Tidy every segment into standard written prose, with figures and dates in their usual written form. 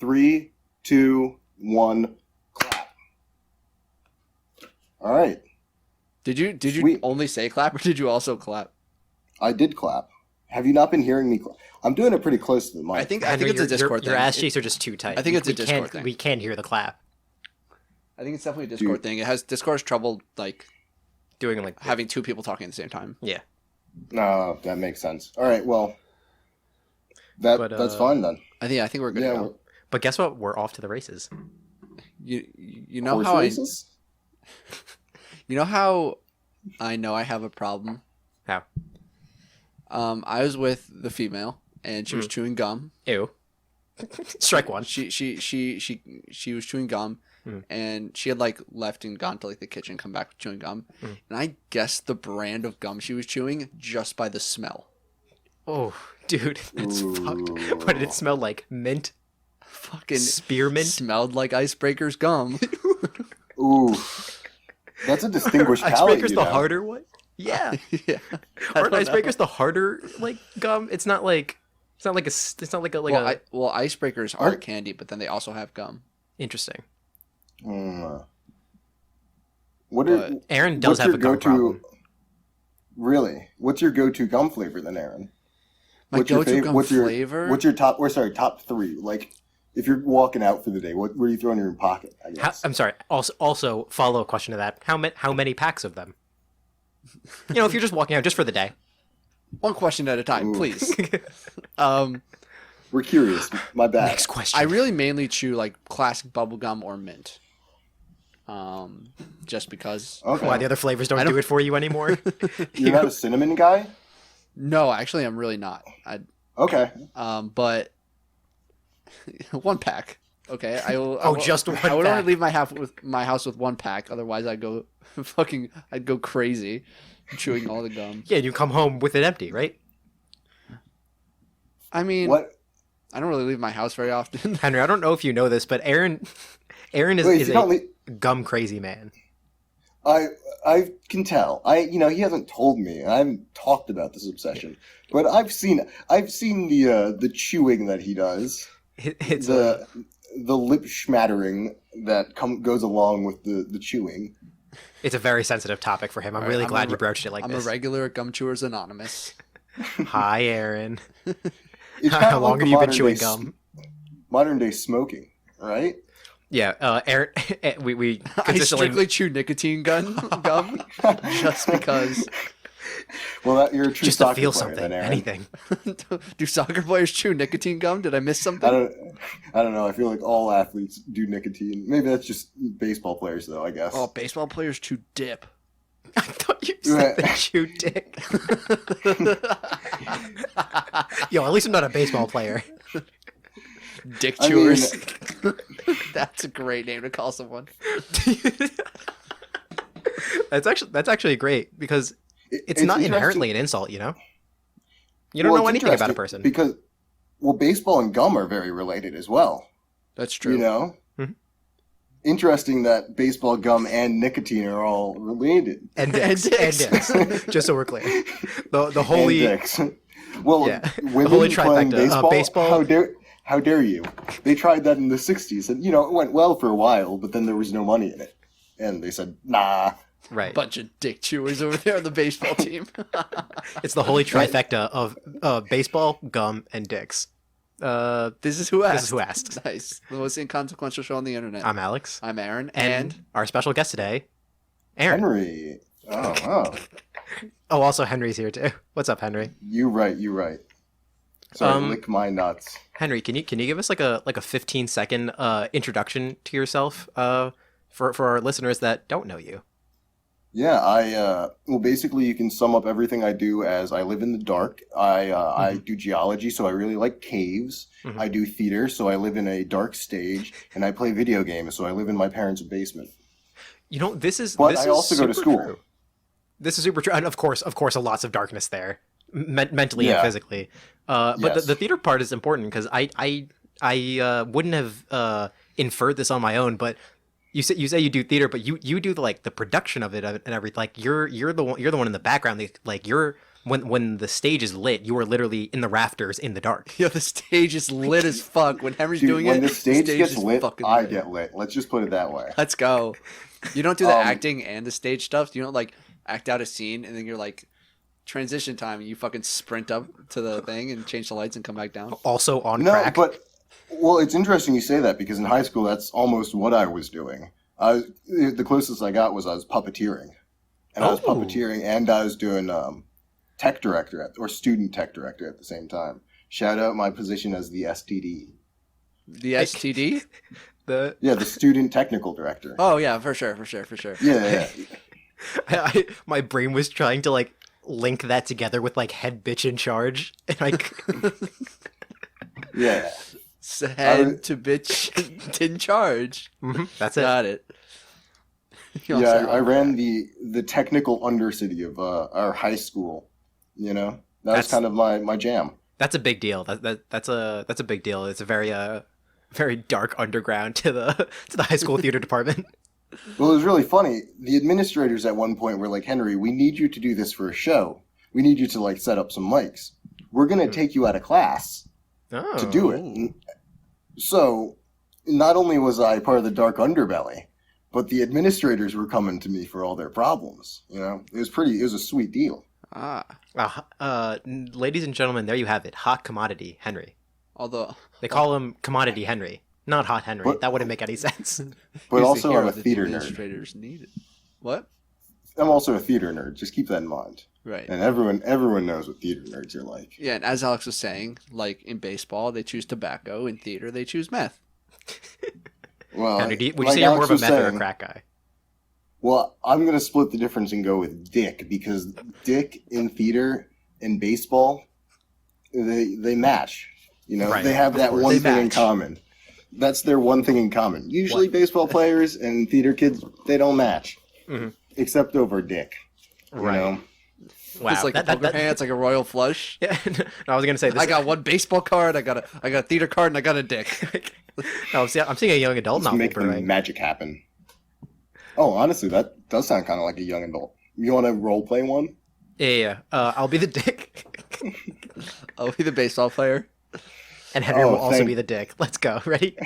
3, 2, 1, clap. All right. Did you only say clap, or did you also clap? I did clap. Have you not been hearing me clap? I'm doing it pretty close to the mic. I think it's a Discord thing. Your ass cheeks are just too tight. I think it's a Discord thing. We can't hear the clap. I think it's definitely a Discord thing. Discord's trouble doing like having two people talking at the same time. Yeah. No, that makes sense. All right, well, that's fine then. I think we're good. Yeah, to go. But guess what? We're off to the races. You know horse how races? You know how I know I have a problem? How? I was with the female and she was chewing gum. Ew. Strike one. She was chewing gum and she had left and gone to the kitchen, come back chewing gum. And I guessed the brand of gum she was chewing just by the smell. Oh, dude, that's fucked. What did it smell like? Mint? Fucking spearmint? Smelled like Icebreaker's gum. Ooh. That's a distinguished palate. Icebreaker's the harder one? Yeah. Yeah. Aren't Icebreakers the harder gum? It's not like Icebreakers are candy, but then they also have gum. Interesting. Aaron does have a gum problem. Really? What's your go-to gum flavor then, Aaron? My go-to gum flavor? What's your top 3? If you're walking out for the day, what are you throwing in your pocket, I guess? I'm sorry. Also, follow-up question to that. How many packs of them? If you're just walking out just for the day. One question at a time, please. We're curious. My bad. Next question. I really mainly chew classic bubblegum or mint. Just because. Okay. Why the other flavors don't do it for you anymore? You're not a cinnamon guy? No, actually, I'm really not. Okay. But one pack. Okay, just one I would only pack. leave my house with one pack. Otherwise, I'd go crazy, chewing all the gum. Yeah, you come home with it empty, right? I mean, what? I don't really leave my house very often. Henry, I don't know if you know this, but Aaron is a gum crazy man. I can tell. He hasn't told me, and I haven't talked about this obsession, but I've seen the chewing that he does. It's the lip schmattering that goes along with the chewing. It's a very sensitive topic for him. I'm really glad you broached it like this. I'm a regular Gum Chewers Anonymous. Hi, Aaron. How long have you been chewing gum? Modern day smoking, right? Yeah, Aaron. We I strictly chew nicotine gum just because. Well, you're a true just to soccer feel player, something, then, Aaron. anything. Do soccer players chew nicotine gum? Did I miss something? I don't know. I feel like all athletes do nicotine. Maybe that's just baseball players, though. I guess. Oh, baseball players chew dip. I thought you said they chew dick. Yo, at least I'm not a baseball player. Dick chewers. That's a great name to call someone. That's actually great because it's not inherently an insult, You don't know anything about a person. Because, baseball and gum are very related as well. That's true. Mm-hmm. Interesting that baseball, gum, and nicotine are all related. And dicks. Just so we're clear. The holy... And dicks. Well, yeah. women holy playing trifecta. baseball, how dare you? They tried that in the 60s, and, it went well for a while, but then there was no money in it. And they said, nah. Right. Bunch of dick chewers over there on the baseball team. It's the holy trifecta of baseball, gum, and dicks. This is Who Asked. This is Who Asked. Nice. The most inconsequential show on the internet. I'm Alex. I'm Aaron. And our special guest today, Aaron. Henry. Oh, wow. Oh, also Henry's here too. What's up, Henry? You right. Sorry, lick my nuts. Henry, can you give us like a 15-second introduction to yourself for our listeners that don't know you? Yeah, basically you can sum up everything I do as I live in the dark. I do geology, so I really like caves. Mm-hmm. I do theater, so I live in a dark stage, and I play video games, so I live in my parents' basement. But I also go to school. True. This is super true, and of course, lots of darkness there, mentally and physically. But yes. the theater part is important because I wouldn't have inferred this on my own, but. You say you do theater, but you do the production of it and everything. Like you're the one in the background. Like you're when the stage is lit, you are literally in the rafters in the dark. Yo, the stage is lit as fuck. When Henry's Dude, doing when it, the stage gets is lit, fucking I lit. get lit. Let's just put it that way. Let's go. You don't do the Um, acting and the stage stuff. You don't like act out a scene and then you're like transition time and you fucking sprint up to the thing and change the lights and come back down. Also on No, crack. but well, it's interesting you say that because in high school, that's almost what I was doing. The closest I got was I was puppeteering, and I was Oh. puppeteering and I was doing tech director or student tech director at the same time. Shout out my position as the STD. The STD? the Yeah, the student technical director. Oh yeah, for sure. Yeah. my brain was trying to like link that together with like head bitch in charge, and Yeah. Head to bitch in charge. that's it. Got it. Yeah, I ran the technical undercity of our high school. You know, that was That's- kind of my jam. That's a big deal. That's a big deal. It's a very dark underground to the high school theater department. Well, it was really funny. The administrators at one point were like, Henry, we need you to do this for a show. We need you to like set up some mics. We're going to take you out of class Oh. to do it. So not only was I part of the dark underbelly, but the administrators were coming to me for all their problems. You know, it was a sweet deal. Ladies and gentlemen, there you have it. Hot commodity Henry. Although They call him Commodity Henry, not Hot Henry. What? That wouldn't make any sense. But he's the also hero I'm a that the theater nerd. administrators needed. What? I'm also a theater nerd. Just keep that in mind. Right. And everyone knows what theater nerds are like. Yeah, and as Alex was saying, like in baseball, they choose tobacco. In theater, they choose meth. Well, Henry, would you like say you're more Alex of a was meth or a saying- crack guy? Well, I'm going to split the difference and go with Dick because Dick in theater and baseball, they match. You know, Right, they have of that course. one They thing in match. common. That's their one thing in common. Usually, baseball players and theater kids they don't match, Mhm. except over Dick. You Right. know? Wow. It's like a poker pants, like a royal flush. Yeah, no, I was gonna say this. I got one baseball card. I got a theater card, and I got a dick. No, I'm seeing a young adult Just novel make the brewing. magic happen. Oh, honestly, that does sound kind of like a young adult. You want to role play one? Yeah. I'll be the dick, I'll be the baseball player. and Henry Oh, will also thank- be the dick. Let's go. Ready?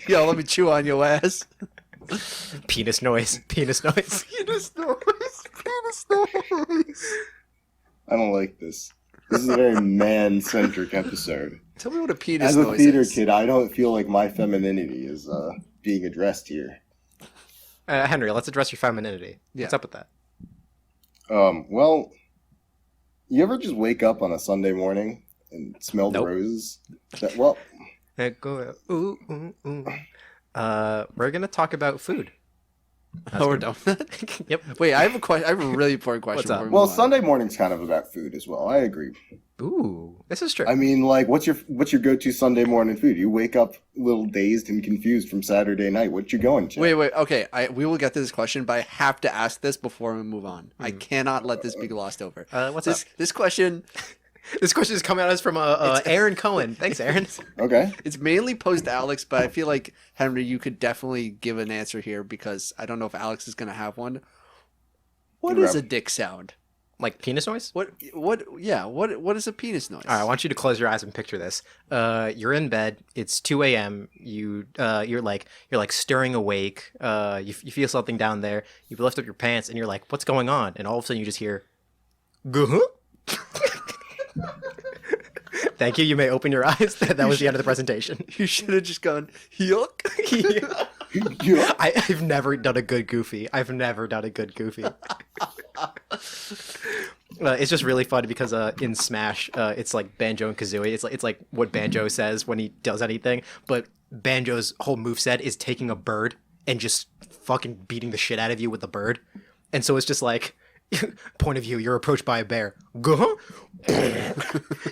Yo, let me chew on your ass. Penis noise. Penis noise. Penis noise. Penis noise. I don't like this. This is a very man-centric episode. Tell me what a penis As a noise theater is. kid, I don't feel like my femininity is being addressed here. Henry, let's address your femininity. Yeah. What's up with that? Well, you ever just wake up on a Sunday morning and smell Nope. the roses? Go. Ooh, ooh, ooh. We're gonna talk about food. Oh, we're done. Yep. Wait, I have a question. I have a really important question. What's up? before we Well, move on. Sunday morning's kind of about food as well. I agree. Ooh, this is true. I mean, like, what's your go-to Sunday morning food? You wake up a little dazed and confused from Saturday night. What you going to? Wait. Okay, we will get to this question, but I have to ask this before we move on. I cannot let this be glossed over. What's up? This question? This question is coming at us from Aaron Cohen. Thanks, Aaron. Okay. It's mainly posed to Alex, but I feel like Henry, you could definitely give an answer here because I don't know if Alex is gonna have one. What is a dick sound? Like penis noise? What is a penis noise? All right, I want you to close your eyes and picture this. You're in bed. It's 2 a.m. You're like stirring awake. You feel something down there. You lift up your pants and you're like, "What's going on?" And all of a sudden you just hear, "Guh." Thank you. You may open your eyes. That was the end of the presentation. You should have just gone yuck. Yeah. I've never done a good goofy. It's just really funny because in Smash, it's like Banjo and Kazooie. It's like what Banjo says when he does anything, but Banjo's whole moveset is taking a bird and just fucking beating the shit out of you with the bird. And so it's just like, point of view, you're approached by a bear. Guh?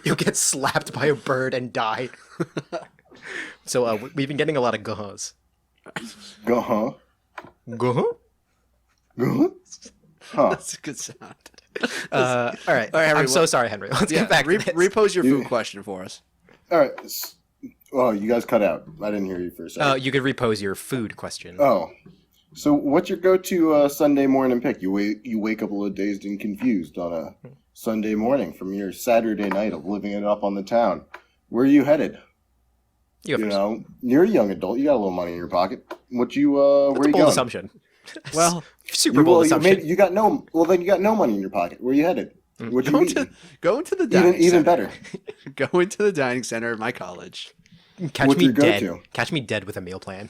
You get slapped by a bird and die. So we've been getting a lot of guhs. Guh-huh. Guh? Guh? Huh. That's a good sound. All right. Henry, I'm so sorry, Henry. Let's get back to this. Repose your food question for us. All right. Oh, you guys cut out. I didn't hear you for a second. You could repose your food question. Oh. So what's your go-to Sunday morning pick? You wake up a little dazed and confused on a Sunday morning from your Saturday night of living it up on the town. Where are you headed? You go first. know, you're a young adult. You got a little money in your pocket. Where That's you a bold going? assumption. Well, super bold assumption. You got no. Well, then you got no money in your pocket. Where you headed? What you eating? Go into the dining Even center. better. Go into the dining center of my college. Catch What's me your dead. go-to? Catch me dead with a meal plan.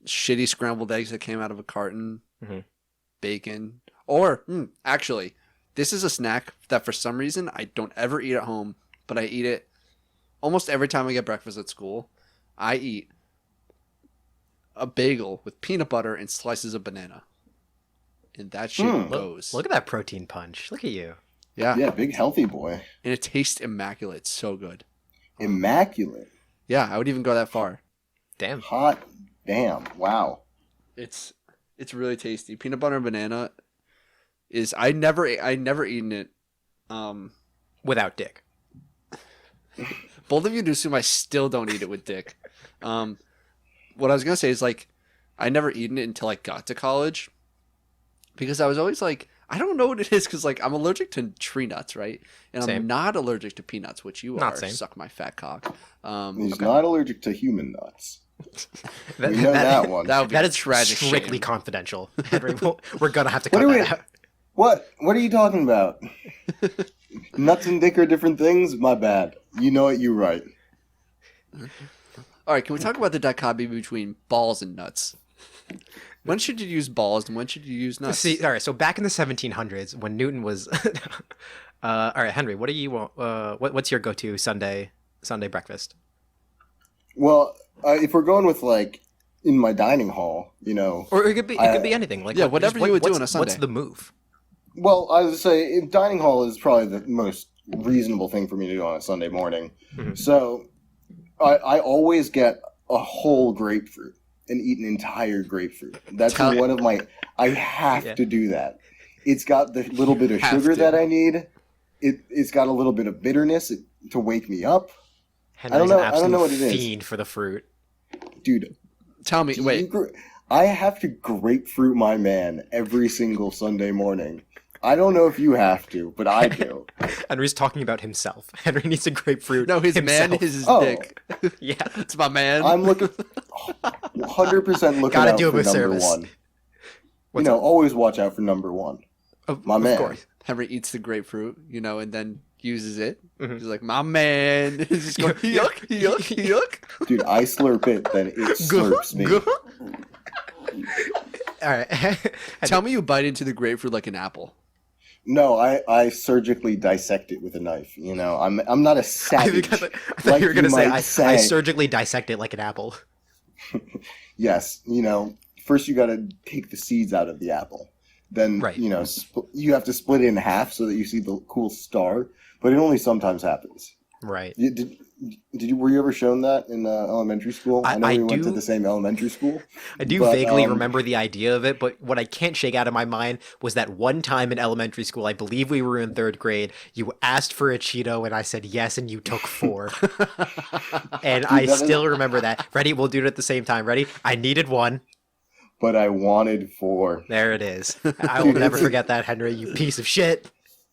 Shitty scrambled eggs that came out of a carton, Mhm. bacon, or actually, this is a snack that for some reason I don't ever eat at home, but I eat it almost every time I get breakfast at school. I eat a bagel with peanut butter and slices of banana, and that shit goes. Look at that protein punch. Look at you. Yeah, Yeah, big healthy boy. and it tastes immaculate. It's so good. Immaculate. Yeah, I would even go that far. Damn. Hot damn. Wow. It's really tasty. Peanut butter and banana is I never eaten it. Without dick. Both of you do assume I still don't eat it with dick. What I was gonna say is like I never eaten it until I got to college because I was always like I don't know what it is because like I'm allergic to tree nuts, right? And Same. I'm not allergic to peanuts, which you Not are. same. Suck my fat cock. He's not allergic to human nuts. That, We know that one. That would be that a is tragic strictly shame. confidential. Henry, we're gonna have to What cut are we? that out. What are you talking about? Nuts and dick are different things? My bad. You know it, you're right. All right, can we talk about the dichotomy between balls and nuts? When should you use balls and when should you use nuts? See, all right. So back in the 1700s, when Newton was, all right, Henry, what do you want? What's your go-to Sunday breakfast? Well, if we're going with like in my dining hall, Or it could be anything. Like Yeah, whatever you would do on a Sunday. What's the move? well, I would say dining hall is probably the most reasonable thing for me to do on a Sunday morning. Mhm. So I always get a whole grapefruit and eat an entire grapefruit. That's Tell- one of my. I have to do that. It's got the little bit of Have sugar to. that I need. It's got a little bit of bitterness to wake me up. Henry's know- an I don't know absolute what it is. fiend for the fruit. Dude, Tell me, wait. I have to grapefruit my man every single Sunday morning. I don't know if you have to, but I do. Henry's talking about himself. Henry needs a grapefruit. No, his himself. man is his Oh. dick. Yeah. It's my man. I'm looking 100% looking Gotta out do him for a number service. one. What's Always watch out for number one. My man. Of course. Henry eats the grapefruit, and then uses it. Mhm. He's like, my man. He's just going, yuck, yuck, yuck. Dude, I slurp it, then it slurps me. All right. Tell me you bite into the grapefruit like an apple. No, I surgically dissect it with a knife. I'm not a I savage. thought you were gonna say might I say. surgically dissect it like an apple. Yes, first you got to take the seeds out of the apple. Then, Right. you have to split it in half so that you see the cool star. But it only sometimes happens. Right. Were you ever shown that in elementary school? I know we went to do- the same elementary school. I do But, vaguely remember the idea of it, but what I can't shake out of my mind was that one time in elementary school, I believe we were in 3rd grade, you asked for a Cheeto and I said yes and you took 4. And I that is- still remember that. Ready? We'll do it at the same time. Ready? I needed 1. But I wanted 4. There it is. I will Dude, never it's a- forget that, Henry, you piece of shit.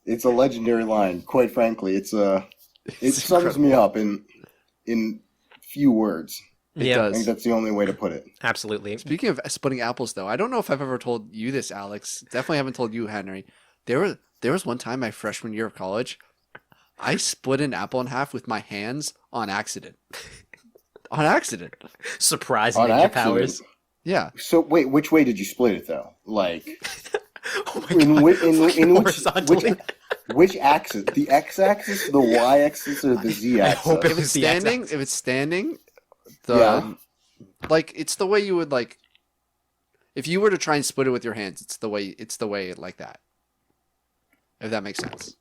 It's a legendary line. Quite frankly, it sums me up in few words. It Yeah. I think does. that's the only way to put it. Absolutely. Speaking of splitting apples, though, I don't know if I've ever told you this, Alex. Definitely haven't told you, Henry. There was one time my freshman year of college, I split an apple in half with my hands on accident. On accident. Surprising On ninja accident. powers. Yeah. So wait, which way did you split it though? Like Oh my god. Horizontally. which axis? The x-axis, the y-axis, or the z-axis? hope it If was it's the standing, x-axis. if it's standing, Yeah. like it's the way you would like. If you were to try and split it with your hands, it's the way like that. If that makes sense.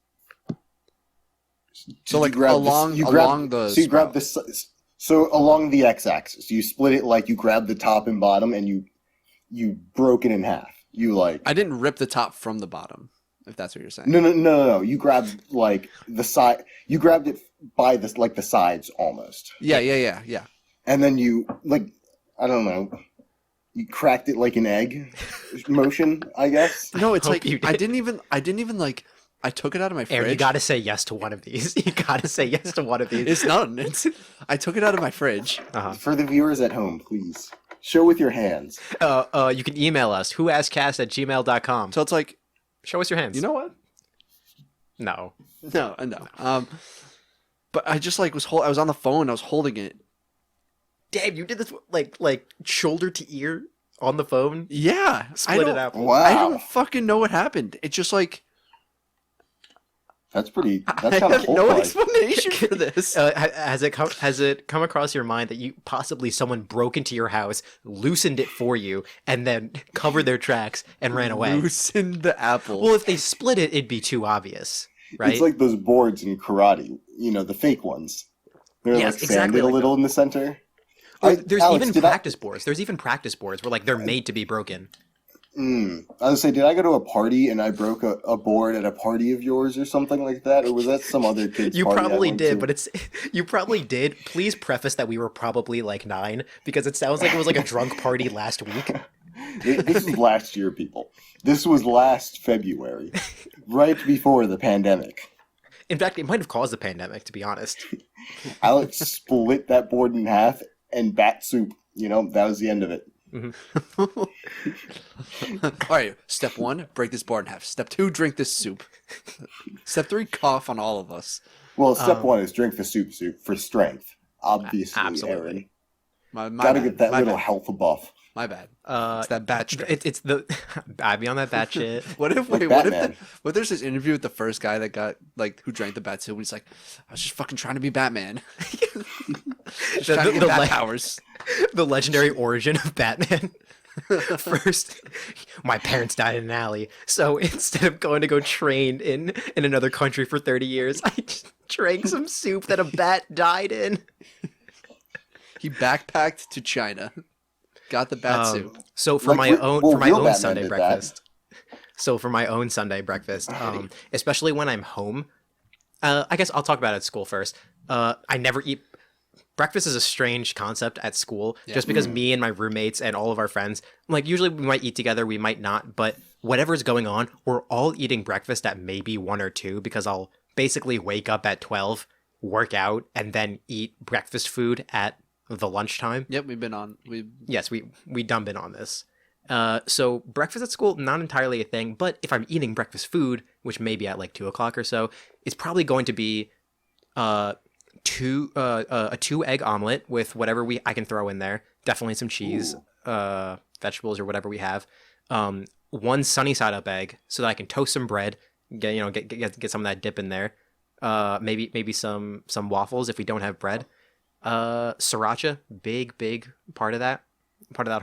So like along the so you grab sprout. so along the x-axis, you split it like you grab the top and bottom, and you broke it in half. You like I didn't rip the top from the bottom, if that's what you're saying. no. You grabbed like the side. You grabbed it by the sides almost. Yeah. And then you I don't know. You cracked it like an egg motion, I guess. No, it's Hope like you I did. didn't even like I took it out of my fridge. Aaron, you gotta say yes to one of these. You gotta say yes to one of these. It's none. I took it out of my fridge. For the viewers at home, please show with your hands. You can email us, whoaskedcast@gmail.com. So it's like, Show us your hands. you know what? No. No. But I just like I was on the phone. I was holding it. Damn, you did this like shoulder to ear on the phone? Yeah. Split it up. Wow. I don't fucking know what happened. It just like That's pretty. That's I kind of have no like. explanation for this. Has it come across your mind that you possibly someone broke into your house, loosened it for you, and then covered their tracks and ran away? Loosened the apple. Well, if they split it, it'd be too obvious, right? It's like those boards in karate. You know, the fake ones. They're Yes, like exactly sanded like a little in the center. There's Alex, even practice boards. There's even practice boards where like they're made to be broken. I was gonna say, did I go to a party and I broke a board at a party of yours or something like that, or was that some other kid's You party I probably went did, to? but you probably did. Please preface that we were probably like 9 because it sounds like it was like a drunk party last week. This was last year, people. This was last February, right before the pandemic. In fact, it might have caused the pandemic, to be honest. Alex split that board in half and bat soup. You know, that was the end of it. All right. Step 1, break this board in half. Step 2, drink this soup. Step 3, cough on all of us. Well, step 1 is drink the soup for strength. Obviously, absolutely. Aaron. My Gotta bad. get that My little bad. health buff. My bad. It's that bat strength. It's the I'd be on that bat shit. What if Like wait? What if Batman. what if there's this interview with the first guy that got like who drank the bat soup? And he's like, I was just fucking trying to be Batman. Just trying to get bat powers. The legendary origin of Batman. First, my parents died in an alley, so instead of going to go train in another country for 30 years, I just drank some soup that a bat died in. He backpacked to China, got the bat soup. So for Like, my own well, for my real own Batman Sunday did that. breakfast. So for my own Sunday breakfast, especially when I'm home, I guess I'll talk about it at school first. I never eat. Breakfast is a strange concept at school, just because me and my roommates and all of our friends, like usually we might eat together, we might not, but whatever's going on, we're all eating breakfast at maybe 1 or 2 because I'll basically wake up at 12, work out, and then eat breakfast food at the lunchtime. Yep, we've been on. Yes, we done been on this. So breakfast at school, not entirely a thing, but if I'm eating breakfast food, which may be at like 2 o'clock or so, it's probably going to be a 2-egg omelet with whatever I can throw in there. Definitely some cheese, vegetables or whatever we have. 1 sunny side up egg so that I can toast some bread, get some of that dip in there. Maybe some waffles if we don't have bread. Sriracha, big part of that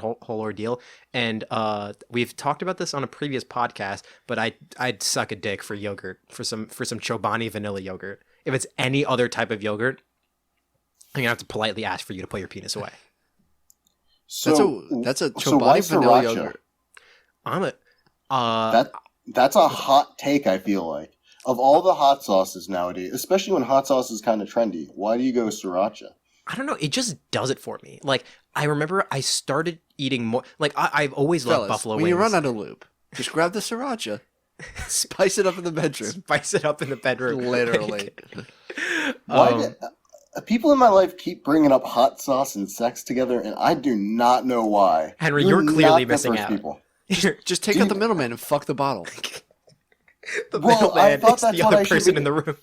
whole ordeal. And we've talked about this on a previous podcast, but I'd suck a dick for yogurt, for some Chobani vanilla yogurt. If it's any other type of yogurt, I'm gonna have to politely ask for you to put your penis away. So That's a so why Chobani vanilla sriracha? yogurt. That's a hot take, I feel like. Of all the hot sauces nowadays, especially when hot sauce is kind of trendy, why do you go sriracha? I don't know. It just does it for me. Like, I remember I started eating more. Like, I've always loved Fellas, buffalo when wings. you run out of lube, just grab the sriracha, spice it up in the bedroom. Spice it up in the bedroom. Literally. Why people in my life keep bringing up hot sauce and sex together, and I do not know why. Henry, you're clearly not the missing first out. people. Just take out the middleman and fuck the bottle. The Well, I middleman thought is that's the what other I should person be- in the room.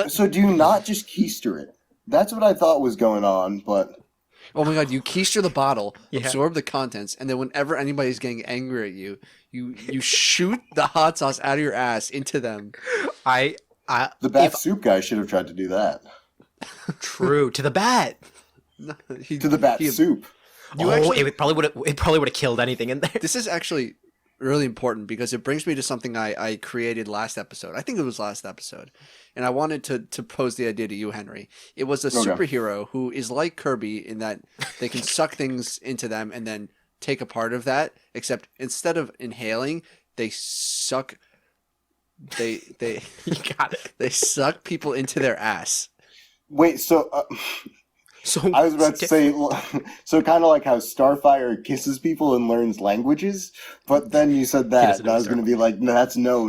So do you not just keister it? That's what I thought was going on, but Oh my god, you keister the bottle, Yeah. absorb the contents, and then whenever anybody's getting angry at you, you shoot the hot sauce out of your ass into them. the bat soup guy should have tried to do that. True to the bat. To the bat soup. It probably would have killed anything in there. This is actually really important because it brings me to something I created last episode. I think it was last episode. And I wanted to pose the idea to you, Henry. It was a superhero who is like Kirby in that they can suck things into them and then take a part of that, except instead of inhaling, they suck you got it. They suck people into their ass. Wait, so So I was about to say, so kind of like how Starfire kisses people and learns languages, but then you said that, doesn't and I was know going to be like, no, that's no,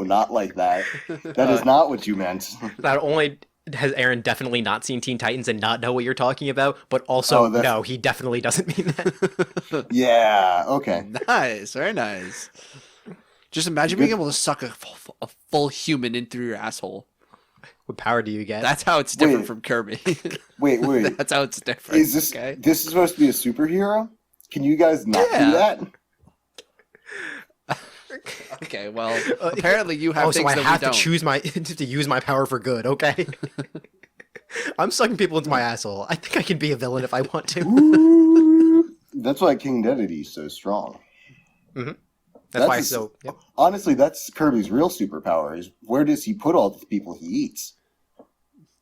not like that. That is not what you meant. not only has Aaron definitely not seen Teen Titans and not know what you're talking about, but also no, he definitely doesn't mean that. Yeah, okay. Nice, very nice. Just imagine being able to suck a full human in through your asshole. What power do you get? That's how it's different from Kirby. Wait. That's how it's different. Is this this is supposed to be a superhero? Can you guys not do that? Okay, well, apparently you have things so I that have we don't. to choose to use my power for good, okay? I'm sucking people into my asshole. I think I can be a villain if I want to. Ooh, that's why King Dedede is so strong. Mm-hmm. That's why. Yep. Honestly, that's Kirby's real superpower. Is where does he put all the people he eats?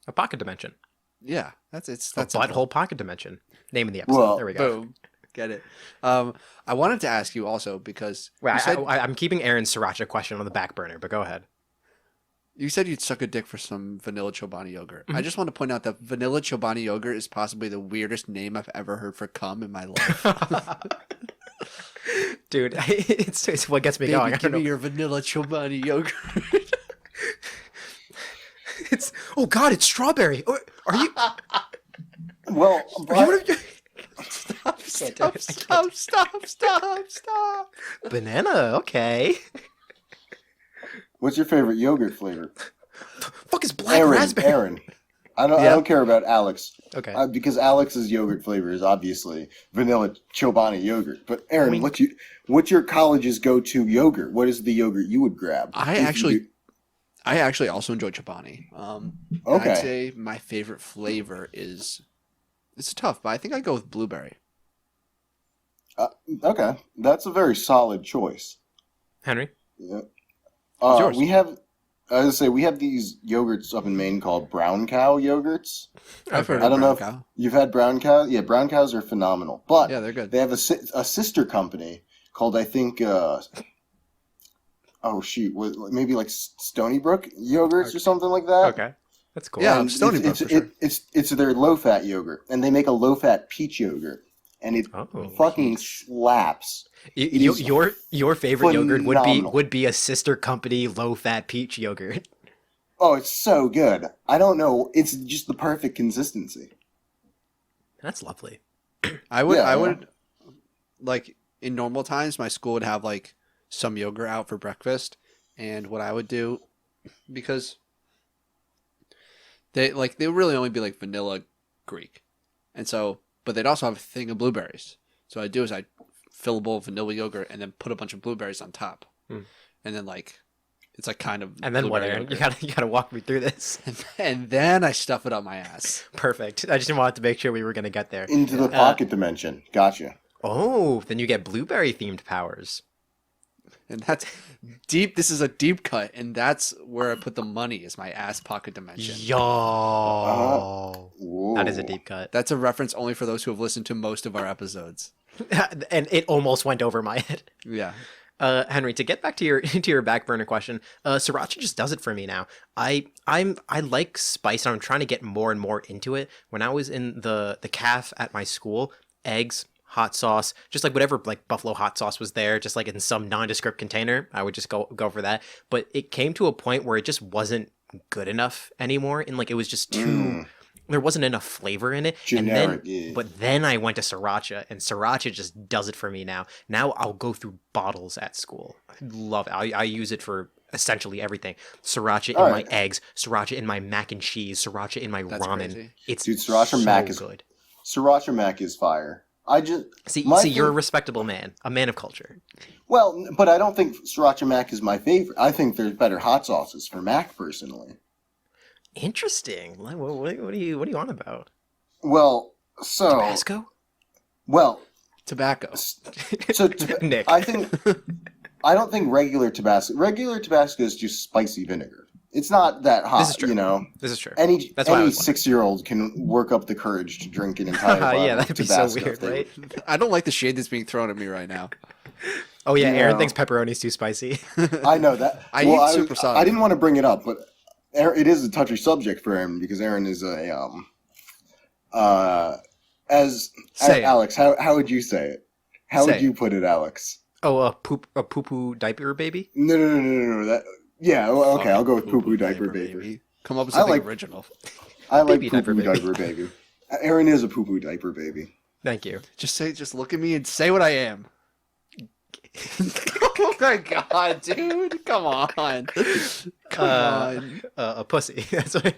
A pocket dimension. Yeah, that's a butthole pocket dimension. Name of the episode. Well, there we go. Boom. Get it. I wanted to ask you also because I'm keeping Aaron's sriracha question on the back burner, but go ahead. You said you'd suck a dick for some vanilla Chobani yogurt. Mm-hmm. I just want to point out that vanilla Chobani yogurt is possibly the weirdest name I've ever heard for cum in my life. Dude, it's what gets me Baby, going. give me your vanilla Chobani yogurt. Oh God, it's strawberry. Are you? Well, Stop. Banana. Okay. what's your favorite yogurt flavor? Fuck is black raspberry. Aaron. I don't care about Alex. Okay. Because Alex's yogurt flavor is obviously vanilla Chobani yogurt. But Aaron, what's your college's go-to yogurt? What is the yogurt you would grab? I actually also enjoy Chobani. Okay. I'd say my favorite flavor is. It's tough, but I think I'd go with blueberry. Okay, that's a very solid choice. Henry. Yeah. Yours. We have. I was gonna say we have these yogurts up in Maine called brown cow yogurts. I've heard I of don't know brown if cow. you've had brown cow. Yeah, brown cows are phenomenal. But Yeah, they're good. they have a sister company called I think. Maybe like Stony Brook yogurts or something like that. Okay, that's cool. Yeah, And Stony Brook for sure. It's their low fat yogurt, and they make a low fat peach yogurt, and it fucking slaps. Your favorite yogurt phenomenal. would be a sister company low fat peach yogurt. Oh, it's so good. I don't know. It's just the perfect consistency. That's lovely. I would like in normal times my school would have like some yogurt out for breakfast, and what I would do, because they would really only be like vanilla Greek, and so but they'd also have a thing of blueberries. So what I'd do is I'd fill a bowl of vanilla yogurt and then put a bunch of blueberries on top, and then it's like kind of. And then what, Aaron? You gotta walk me through this. And then I stuff it up my ass. Perfect. I just wanted to make sure we were gonna get there. Into the pocket dimension. Gotcha. Oh, then you get blueberry themed powers. And that's deep. This is a deep cut, and that's where I put the money. Is my ass pocket dimension. Yo, Whoa. that is a deep cut. That's a reference only for those who have listened to most of our episodes. And it almost went over my head. Yeah. Henry, to get back to your back burner question, sriracha just does it for me now. I like spice, and I'm trying to get more and more into it. When I was in the caf at my school, eggs, hot sauce, just like whatever like buffalo hot sauce was there, just like in some nondescript container, I would just go for that. But it came to a point where it just wasn't good enough anymore, and like it was just too. There wasn't enough flavor in it. Generic, But then I went to sriracha, and sriracha just does it for me now. Now I'll go through bottles at school. I love it. I use it for essentially everything. Sriracha in my eggs, sriracha in my mac and cheese, sriracha in my ramen. Crazy. It's Sriracha mac is good. Sriracha mac is fire. See, you're a respectable man, a man of culture. Well, but I don't think Sriracha mac is my favorite. I think there's better hot sauces for mac, personally. Interesting. What are you on about? Well, so Tabasco? Well, Tobacco. So Nick, I don't think regular Tabasco. Regular Tabasco is just spicy vinegar. It's not that hot. This is true. You know. This is true. Any 6-year-old can work up the courage to drink an entire bottle yeah, of that'd be Tabasco. so weird, right? I don't like the shade that's being thrown at me right now. Oh yeah, Aaron No. thinks pepperoni's too spicy. I know that. I eat super solid. I didn't want to bring it up, but it is a touchy subject for Aaron because Aaron is Uh, as Say it. Alex, how would you say it? How Say would you put it, Alex? Oh, a poo poo diaper baby. No. Yeah, well, okay, I'll go with Fucking poo poo diaper baby. Come up with I something like- original. I like Baby poo diaper poo baby. diaper baby. Aaron is a poo poo diaper baby. Thank you. Just look at me and say what I am. Oh my god, dude! Come on, come on. A pussy. That's what.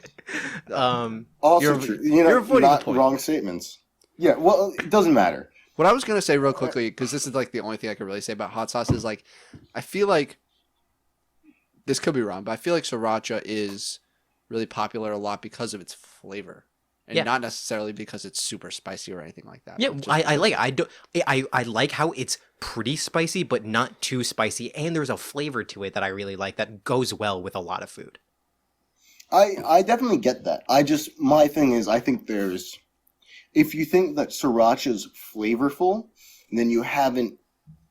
Also You're- true. you're avoiding the not point. wrong statements. Yeah, well, it doesn't matter. What I was gonna say real quickly, because this is like the only thing I could really say about hot sauce is like, I feel like this could be wrong, but I feel like sriracha is really popular a lot because of its flavor, and Yeah. not necessarily because it's super spicy or anything like that. Yeah, Just- I like it. I like how it's pretty spicy, but not too spicy, and there's a flavor to it that I really like that goes well with a lot of food. I definitely get that. My thing is, I think if you think that sriracha's flavorful, then you haven't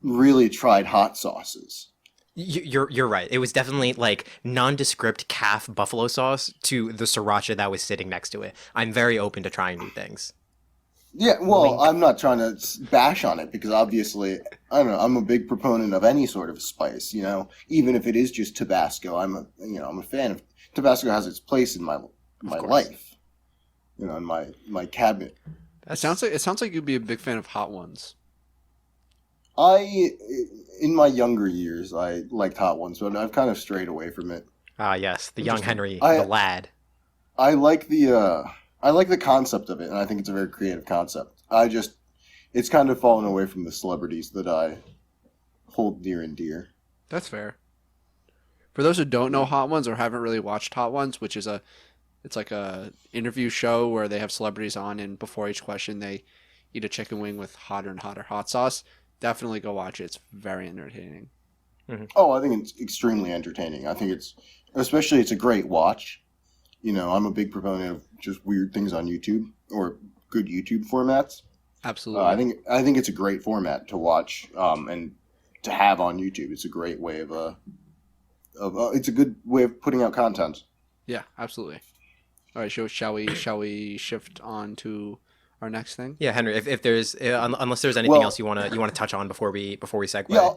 really tried hot sauces. You're right. It was definitely like nondescript calf buffalo sauce to the sriracha that was sitting next to it. I'm very open to trying new things. Yeah, well, Wink. I'm not trying to bash on it because obviously, I don't know, I'm a big proponent of any sort of spice, even if it is just Tabasco. I'm a fan of Tabasco. Has its place in my course. life, in my cabinet. it sounds like you'd be a big fan of hot ones. In my younger years, I liked hot ones, but I've kind of strayed away from it. Ah, yes, the young Henry, I- the lad. I like the concept of it, and I think it's a very creative concept. It's kind of fallen away from the celebrities that I hold near and dear. That's fair. For those who don't know Hot Ones or haven't really watched Hot Ones, which is it's like a interview show where they have celebrities on, and before each question they eat a chicken wing with hotter and hotter hot sauce. Definitely go watch it. It's very entertaining. Oh, I think it's extremely entertaining. I think it's a great watch. I'm a big proponent of just weird things on YouTube or good YouTube formats. Absolutely. I think it's a great format to watch and to have on YouTube. It's a great way it's a good way of putting out content. Yeah, absolutely. All right, shall we shift on to our next thing? Yeah, Henry. If there's unless there's anything else you wanna touch on before we segue. Yeah.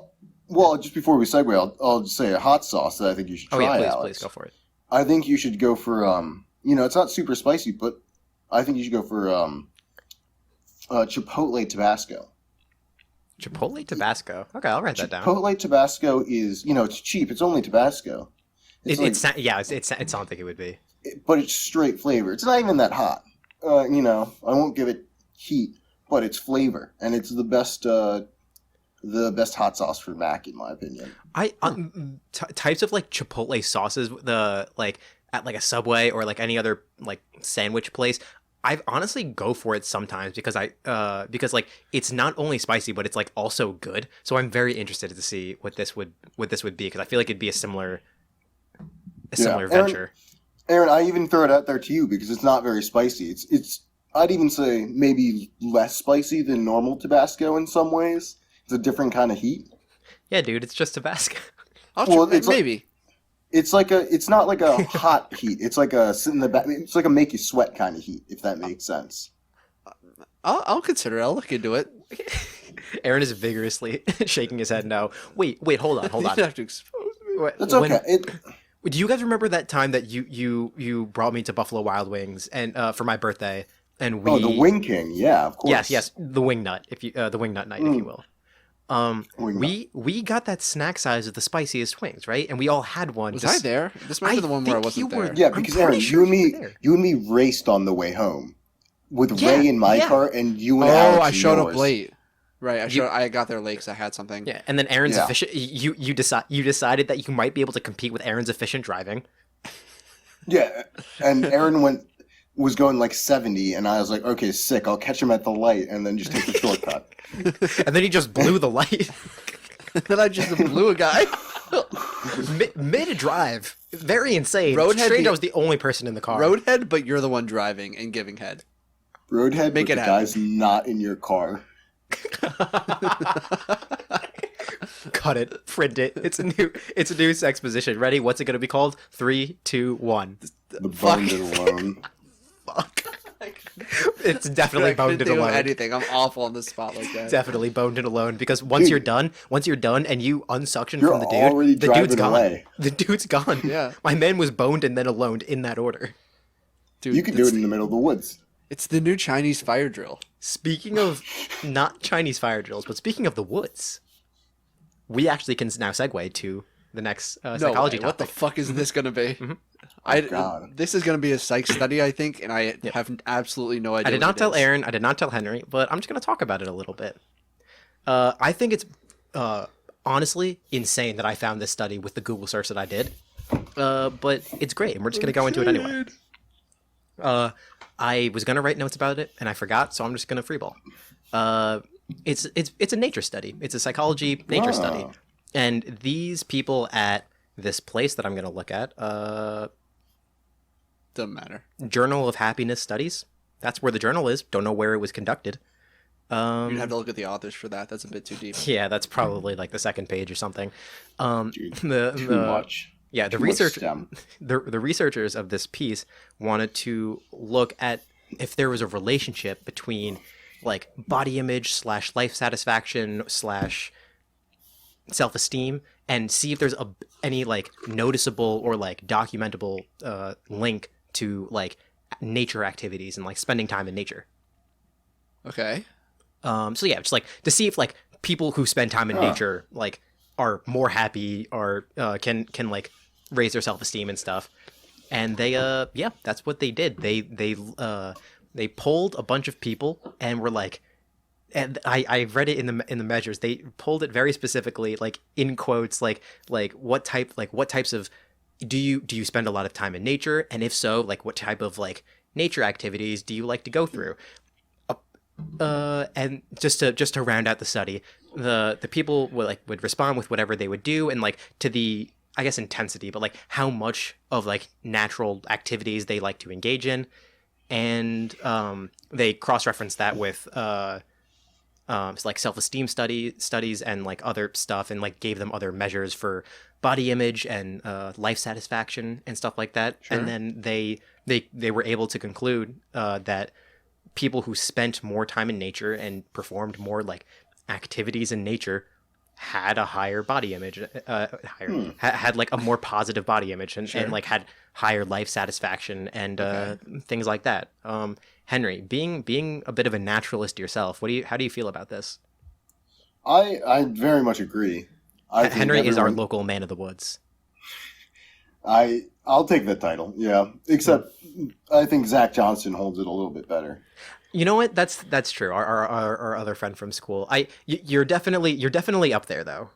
Well, just before we segue, I'll just say a hot sauce that I think you should try. Oh yeah, Alex. please go for it. I think you should go for it's not super spicy, but I think you should go for Chipotle Tabasco. Chipotle Tabasco. Okay, I'll write that down. Chipotle Tabasco is, it's cheap. It's only Tabasco. It sounds like it would be. But it's straight flavor. It's not even that hot. I won't give it heat, but it's flavor, and it's the best hot sauce for Mac, in my opinion. Types of like Chipotle sauces, at like a Subway or like any other like sandwich place. I honestly go for it sometimes because like it's not only spicy but it's like also good. So I'm very interested to see what this would be because I feel like it'd be a similar venture. Aaron, I even throw it out there to you because it's not very spicy. It's I'd even say maybe less spicy than normal Tabasco in some ways. It's a different kind of heat. Yeah, dude, it's just Tabasco. Maybe. It's not like a hot heat. It's like a sit in the back. It's like a make you sweat kind of heat, if that makes sense. I'll consider it. I'll look into it. Aaron is vigorously shaking his head no. Wait, hold on. You have to expose me. That's okay. Do you guys remember that time that you brought me to Buffalo Wild Wings and for my birthday and we the Wing King, yeah, of course. Yes, the wing nut, the wing nut night, if you will. We got that snack size of the spiciest wings, right? And we all had one. Was I there? This might be the one where I wasn't there. Yeah, because Aaron, sure you and me raced on the way home with Ray in my car, and you and Alex I in showed yours. up late. Right, I got there late because I had something. Yeah, and then Aaron's Yeah. efficient. You decided that you might be able to compete with Aaron's efficient driving. Yeah, and Aaron was going like 70, and I was like, okay, sick. I'll catch him at the light, and then just take the shortcut. And then he just blew the light Then I just blew a guy. mid drive. Very insane. Roadhead Strange. the- I was the only person in the car. Roadhead, but you're the one driving and giving head. Roadhead, Make but it the happen. guy's not in your car. Cut it. Print it. It's a new sex position. Ready? What's it gonna be called? 3, 2, 1. The bone alone. Fuck. It's definitely I couldn't boned and think of alone. anything. I'm awful on the spot like that. Definitely boned and alone because once you're done and you unsuction You're from the already dude, the dude's driving gone. away. The dude's gone. Yeah. My man was boned and then alone in that order. Dude, You can do it in the middle of the woods. It's the new Chinese fire drill. Speaking of not Chinese fire drills, but speaking of the woods, we actually can now segue to the next No psychology way. What the topic. fuck is this going to be? God. This is going to be a psych study, I think, and I have absolutely no idea. I did what not it tell is. Aaron. I did not tell Henry, but I'm just going to talk about it a little bit. I think it's honestly insane that I found this study with the Google search that I did. But it's great, and we're just going to go into it anyway. I was going to write notes about it, and I forgot, so I'm just going to freeball. It's a nature study. It's a psychology nature study. And these people at this place that I'm going to look at, Doesn't matter. Journal of Happiness Studies. That's where the journal is. Don't know where it was conducted. You'd have to look at the authors for that. That's a bit too deep. Yeah, that's probably like the second page or something. Dude, too much. Yeah, the Too much research STEM. the researchers of this piece wanted to look at if there was a relationship between like body image / life satisfaction / self-esteem and see if there's any like noticeable or like documentable link to like nature activities and like spending time in nature. Okay. So yeah, just like to see if like people who spend time in nature like are more happy or can like raise their self-esteem and stuff. And they yeah, that's what they did. They polled a bunch of people and were like, and I read it in the measures. They pulled it very specifically, like in quotes, like what types of do you spend a lot of time in nature, and if so, like what type of like nature activities do you like to go through? And just to round out the study, the people would respond with whatever they would do, and like to the I guess intensity, but like how much of like natural activities they like to engage in, and they cross-referenced that with like self-esteem studies and like other stuff, and like gave them other measures for body image and life satisfaction and stuff like that. Sure. And then they were able to conclude that people who spent more time in nature and performed more like activities in nature had a higher body image, had like a more positive body image, and like had higher life satisfaction and things like that. Henry, being a bit of a naturalist yourself, how do you feel about this? I very much agree. I think Henry is our local man of the woods. I'll take that title. Yeah, except I think Zach Johnson holds it a little bit better. You know what? That's true. Our other friend from school. You're definitely up there though.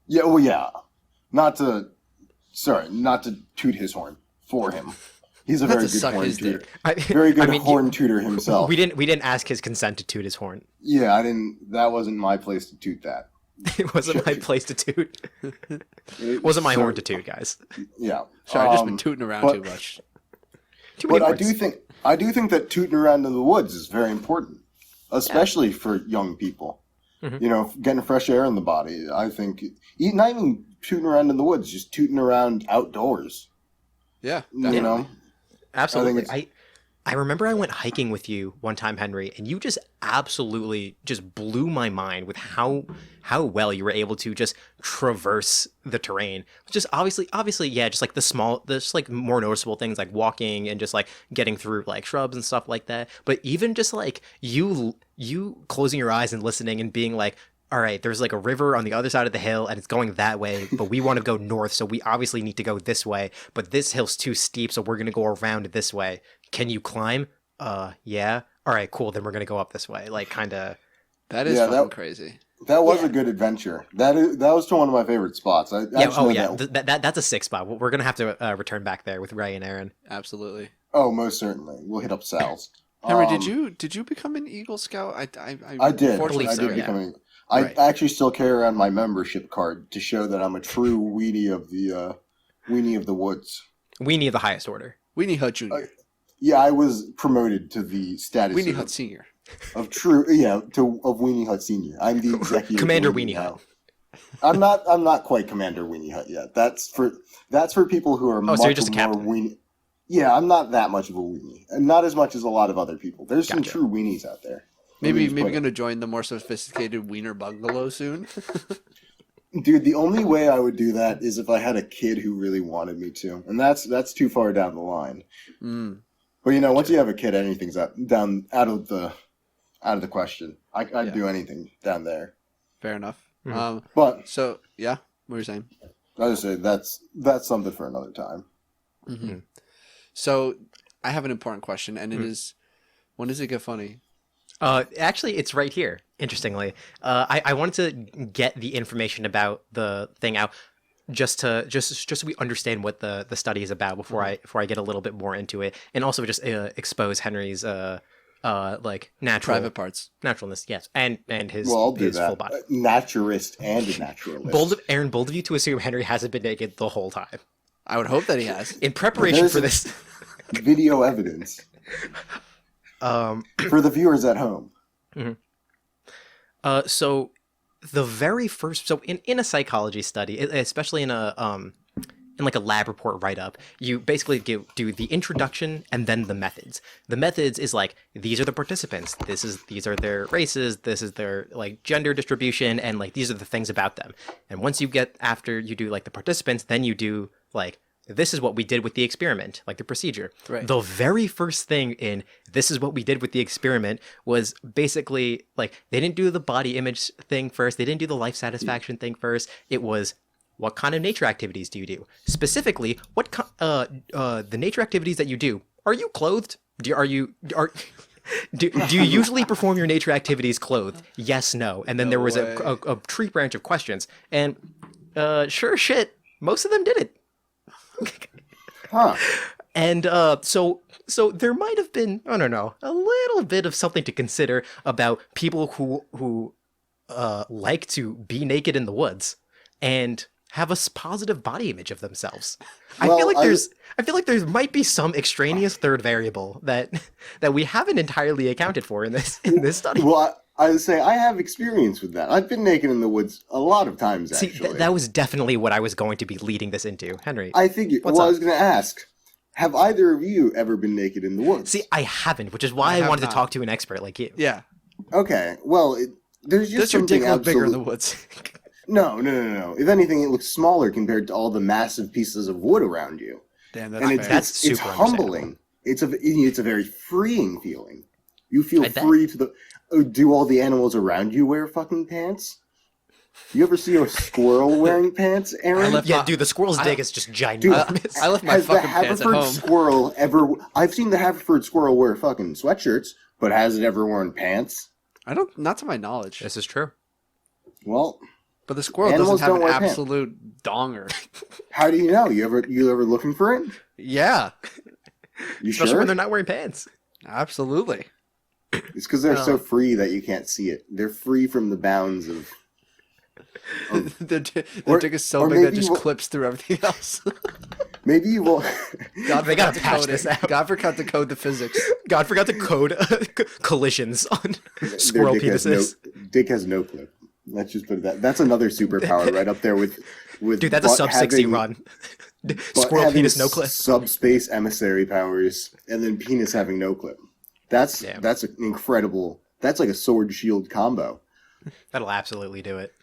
Yeah, well, yeah. Not to toot his horn for him. He's a Not very to good suck horn his tutor. dick. Very good horn tutor himself. We didn't ask his consent to toot his horn. Yeah, I didn't. That wasn't my place to toot that. It wasn't my place to toot. It wasn't my horn to toot, guys. Yeah. Sorry, I've just been tooting around too much. Too many But words. I do think that tooting around in the woods is very important, especially for young people. Mm-hmm. You know, getting fresh air in the body. I think not even tooting around in the woods, just tooting around outdoors. Yeah, You know, Absolutely. I remember I went hiking with you one time, Henry, and you just absolutely just blew my mind with how well you were able to just traverse the terrain. Just obviously, yeah, just like just like more noticeable things like walking and just like getting through like shrubs and stuff like that. But even just like you closing your eyes and listening and being like, all right, there's like a river on the other side of the hill and it's going that way, but we want to go north, so we obviously need to go this way, but this hill's too steep, so we're going to go around this way. Can you climb? Yeah. All right, cool. Then we're going to go up this way. Like kind of. That is fucking crazy. That was a good adventure. That was to one of my favorite spots. That's a 6 spot. We're going to have to return back there with Ray and Aaron. Absolutely. Oh, most certainly. We'll hit up Sal's. Henry, did you become an Eagle Scout? I did. Unfortunately, I did so, become yeah. I Right. actually still carry around my membership card to show that I'm a true weenie of the woods. Weenie of the highest order. Weenie Hut Jr. Yeah, I was promoted to the status Weenie Hut Senior. of Weenie Hut Senior. I'm the executive Commander of Weenie Hut. I'm not quite Commander Weenie Hut yet. That's for people who are Oh, so you're just a more captain. weenie. Yeah, I'm not that much of a weenie. And not as much as a lot of other people. There's some Gotcha. true weenies out there. Maybe going to join the more sophisticated wiener bungalow soon. Dude, the only way I would do that is if I had a kid who really wanted me to. And that's too far down the line. Mm. But once you have a kid, anything's out of the question. I'd do anything down there. Fair enough. Mm-hmm. But so yeah, what were you saying? I was just say that's something for another time. Mm-hmm. So I have an important question, and it is, when does it get funny? Actually, it's right here. Interestingly, I wanted to get the information about the thing out, just so we understand what the study is about before I get a little bit more into it, and also just expose Henry's like natural Private parts, naturalness, yes, and his Well, I'll do his that. full body. Naturist and a naturalist. Bold of you to assume Henry hasn't been naked the whole time. I would hope that he has. In preparation for this video evidence for the viewers at home. So the very first, in a psychology study, especially in like a lab report write-up, you basically do the introduction and then the methods. The methods is like, these are the participants, these are their races, this is their like gender distribution, and like these are the things about them. And once you get after you do like the participants, then you do like, this is what we did with the experiment, like the procedure. Right. The very first thing in this is what we did with the experiment was basically like, they didn't do the body image thing first. They didn't do the life satisfaction thing first. It was, what kind of nature activities do you do? Specifically, the nature activities that you do, are you clothed? Do you usually perform your nature activities clothed? Yes, no. And then there was a tree branch of questions. And sure shit, most of them did it. Huh. And so there might have been, I don't know, a little bit of something to consider about people who like to be naked in the woods and have a positive body image of themselves. Well, I feel like there might be some extraneous third variable that we haven't entirely accounted for in this study. Well, I would say I have experience with that. I've been naked in the woods a lot of times, actually. See, that was definitely what I was going to be leading this into, Henry. I figured. What's I up? was going to ask, have either of you ever been naked in the woods? See, I haven't, which is why I wanted to talk to an expert like you. Yeah. Okay. Well, there's just Does your something dick look bigger in the absolute- woods? No. If anything, it looks smaller compared to all the massive pieces of wood around you. Damn, that's And fair. That's it's super humbling. It's a very freeing feeling. You feel I bet. free to the. Do all the animals around you wear fucking pants? You ever see a squirrel wearing pants, Aaron? Yeah, dude, the squirrel's dick is just ginormous. I left my Has the fucking pants at Haverford home. squirrel ever? I've seen the Haverford squirrel wear fucking sweatshirts, but has it ever worn pants? Not to my knowledge. This is true. Well, But the squirrel Animals doesn't have don't an wear pants. absolute donger. how do you know? You ever looking for it? Yeah, You Especially sure? when they're not wearing pants. absolutely. It's because they're so free that you can't see it. They're free from the bounds of. Their Or- dick is so or big that it maybe just we'll- clips through everything else. Maybe you will. God They gotta forgot to patch code this it. out. God forgot to code the physics. God forgot to code collisions on squirrel Their dick has penises. dick has no clip. Let's just put it that. That's another superpower right up there with. Dude, that's a butt sub 60 having- run. butt Squirrel having penis no clip. Subspace emissary powers, and then penis having no clip. That's Damn. that's an incredible. That's like a sword shield combo. That'll absolutely do it.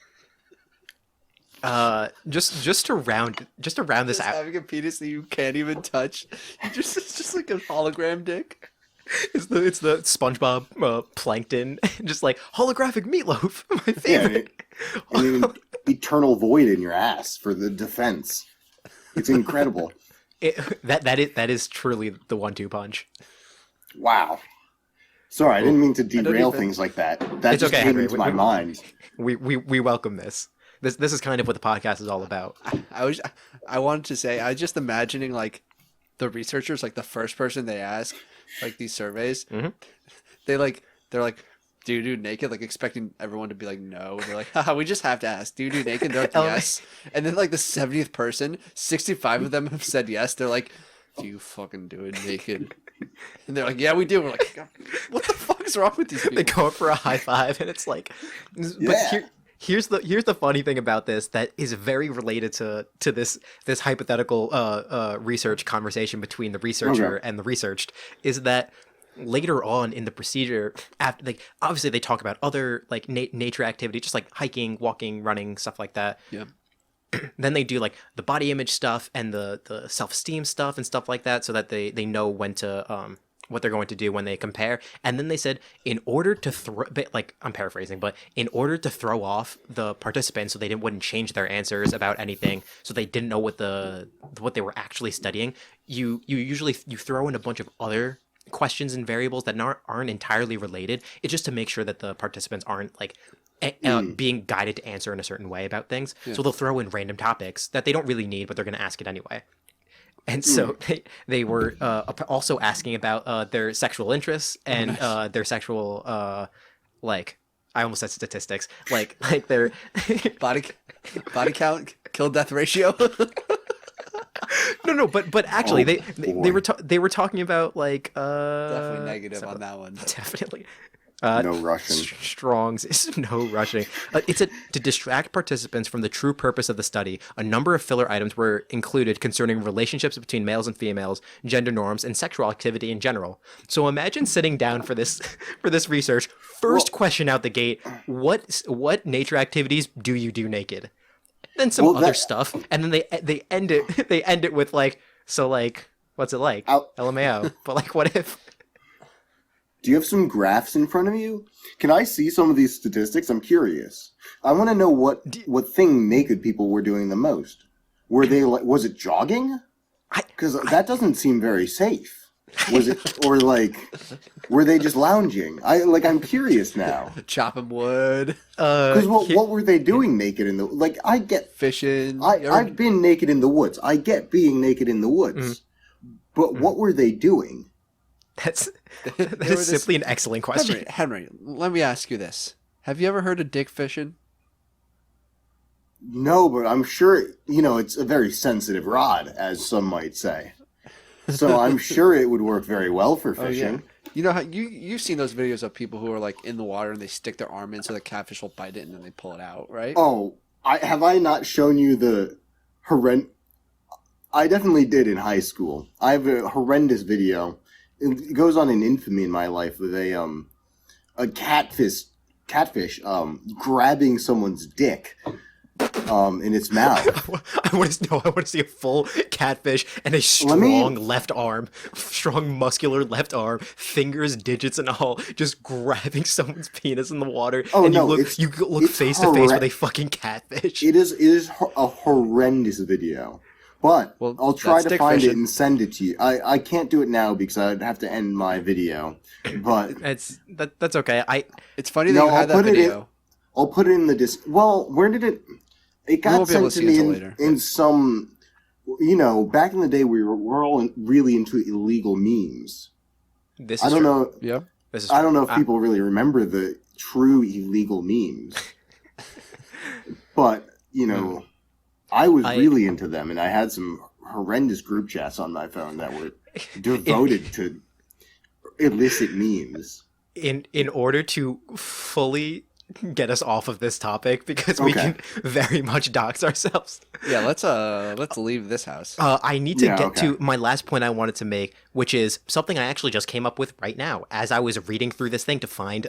Just to round this Just out. having a penis that you can't even touch. It's just like a hologram dick. It's the SpongeBob plankton, just like holographic meatloaf, my Yeah, favorite. and an eternal void in your ass for the defense. It's incredible. That is truly the 1-2 punch. Wow. Sorry, I didn't mean to don't derail even- things like that. That It's just okay, came Henry. into my mind. We welcome this. This is kind of what the podcast is all about. I wanted to say, I was just imagining like the researchers, like the first person they ask, like these surveys, Mhm. they're like, do you do naked? Like expecting everyone to be like, no. They're like, haha, we just have to ask, do you do naked? They're like, yes. And then like the 70th person, 65 of them have said yes. They're like, do you fucking do it naked? And they're like, yeah, we do. We're like, God, what the fuck is wrong with these people? They go up for a high five, and it's like, but Yeah. Here's the funny thing about this that is very related to this hypothetical research conversation between the researcher Okay. and the researched, is that later on in the procedure, after, like, obviously they talk about other like nature activity, just like hiking, walking, running, stuff like that. Yeah. Then they do like the body image stuff and the self-esteem stuff and stuff like that, so that they know when to what they're going to do when they compare. And then they said, in order to throw, like, I'm paraphrasing, but in order to throw off the participants so they wouldn't change their answers about anything, so they didn't know what they were actually studying, you usually throw in a bunch of other questions and variables that aren't entirely related. It's just to make sure that the participants aren't like being guided to answer in a certain way about things. Yeah. So they'll throw in random topics that they don't really need, but they're going to ask it anyway. And so they were also asking about their sexual interests and their sexual like, I almost said statistics, like their Body count, kill death ratio. no, but actually they were talking about like Definitely negative on that one. Definitely. No rushing. Strong's is no rushing. It's to distract participants from the true purpose of the study. A number of filler items were included concerning relationships between males and females, gender norms, and sexual activity in general. So imagine sitting down for this research. First question out the gate: what nature activities do you do naked? Then some other stuff, and then they end it with like, so like, what's it like? LMAO. But like, what if? Do you have some graphs in front of you? Can I see some of these statistics? I'm curious. I want to know what thing naked people were doing the most. Were they like? Was it jogging? Because that doesn't seem very safe. Was it, or like, were they just lounging? I'm curious now. Chopping wood. Because what were they doing naked in the like? I get Fishing. I've been naked in the woods. I get being naked in the woods, but what were they doing? That is simply an excellent question. Henry, let me ask you this: have you ever heard of dick fishing? No, but I'm sure it's a very sensitive rod, as some might say. So I'm sure it would work very well for fishing. Oh, yeah. You know how you've seen those videos of people who are like in the water and they stick their arm in so the catfish will bite it and then they pull it out, right? Oh, have I not shown you the horrendous? I definitely did in high school. I have a horrendous video. It goes on in infamy in my life with a catfish grabbing someone's dick in its mouth. I want to see a full catfish and a strong left arm, strong muscular left arm, fingers, digits, and all, just grabbing someone's penis in the water. Oh, and no, you look face to face with a fucking catfish. It is a horrendous video. But I'll try to find it and send it to you. I can't do it now because I'd have to end my video. But that's okay. It's funny that you had that video. I'll put it in the Well, where did it? It got sent to me in some. Back in the day, we were all really into illegal memes. I don't know. Yeah. I don't know if people really remember the true illegal memes. But I was really into them, and I had some horrendous group chats on my phone that were devoted to illicit memes. In order to fully get us off of this topic, because we can very much dox ourselves. Yeah, let's leave this house. I need to get to my last point I wanted to make, which is something I actually just came up with right now as I was reading through this thing to find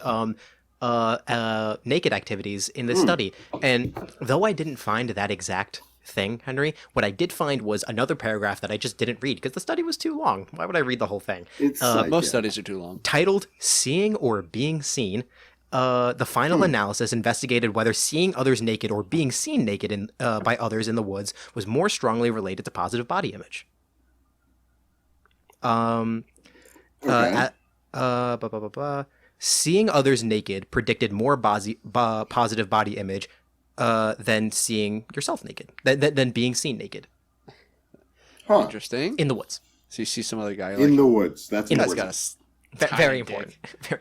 naked activities in this study. And though I didn't find that exact thing, Henry, what I did find was another paragraph that I just didn't read because the study was too long. Why would I read the whole thing? Most studies are too long. Titled "Seeing or Being Seen," the final analysis investigated whether seeing others naked or being seen naked by others in the woods was more strongly related to positive body image. Seeing others naked predicted more positive body image than seeing yourself naked, than being seen naked. Huh. Interesting. In the woods. So you see some other guy in the woods. That's important. Very important.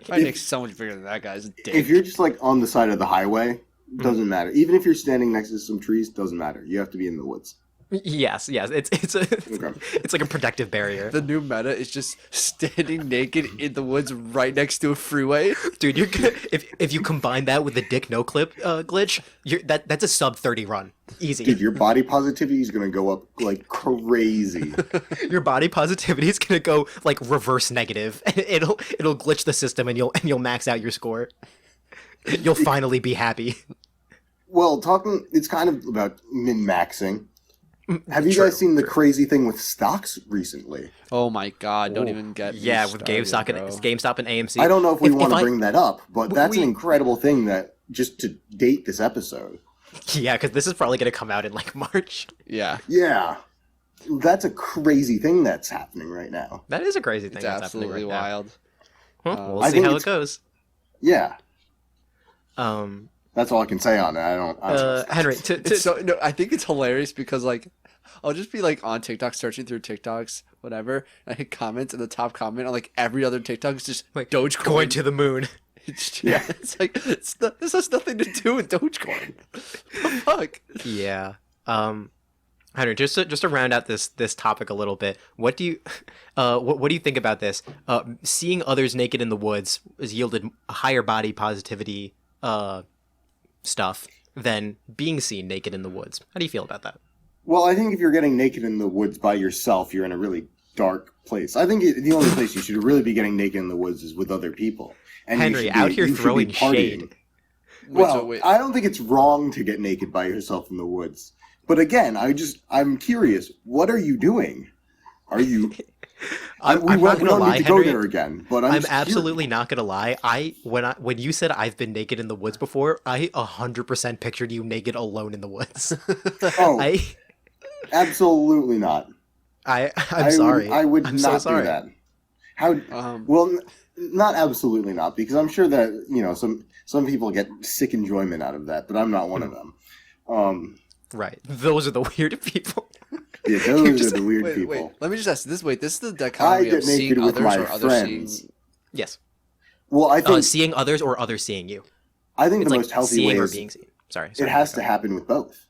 My dick's so much bigger than that guy's dick. If you're just like on the side of the highway, doesn't matter. Even if you're standing next to some trees, doesn't matter. You have to be in the woods. Yes, it's a Okay. it's like a protective barrier. The new meta is just standing naked in the woods right next to a freeway. Dude, you're gonna, if you combine that with the dick no clip glitch, that's a sub 30 run. Easy. Dude, your body positivity is gonna go up like crazy. Your body positivity is gonna go like reverse negative, and it'll glitch the system, and you'll max out your score. You'll finally be happy. Well, it's kind of about min-maxing. Have you True, guys seen the true. crazy thing with stocks recently? Oh my god! Don't Ooh. even get me Yeah, with started, bro. GameStop and AMC. I don't know if we want to I- bring that up, but that's an we- incredible thing that just to date this episode. Yeah, because this is probably gonna come out in like March. Yeah, Yeah, that's a crazy thing that's happening right now. That is a crazy thing it's that's happening absolutely right wild. now. We'll I see think how it it's- goes. Yeah, Um, that's all I can say on it. I don't Henry, It's so no, I think it's hilarious because like I'll just be like on TikTok searching through TikToks, whatever. And I hit comments, and the top comment on like every other TikTok is just like Dogecoin. going to the moon. Yeah, it's like this has nothing to do with Dogecoin. What the fuck? Yeah. Henry, just to round out this topic a little bit, what do you what do you think about this? Seeing others naked in the woods has yielded higher body positivity stuff than being seen naked in the woods. How do you feel about that? Well, I think if you're getting naked in the woods by yourself, you're in a really dark place. I think the only place you should really be getting naked in the woods is with other people. And Henry, out here you should be throwing partying. shade. Wait, Well, so wait. I don't think it's wrong to get naked by yourself in the woods. But again, I'm curious. What are you doing? Are you? I'm we not gonna don't lie, need to go Henry. there again. But I'm just absolutely not gonna lie. When you said I've been naked in the woods before, I 100% pictured you naked alone in the woods. curious. Oh, I absolutely not. I'm sorry. I would I'm not so do sorry. that. How? Um, Well, not absolutely not, because I'm sure that some people get sick enjoyment out of that, but I'm not one of them. Right. Those are the weird people. Yeah, You're those just- are the weird wait, people. wait. Let me just ask this. Wait, this is the I dichotomy get of seeing naked with others my or others friends. seeing. Yes. Well, I think Seeing others or others seeing you. I think It's the like most healthy seeing way or is being seen. Sorry. it has to happen with both.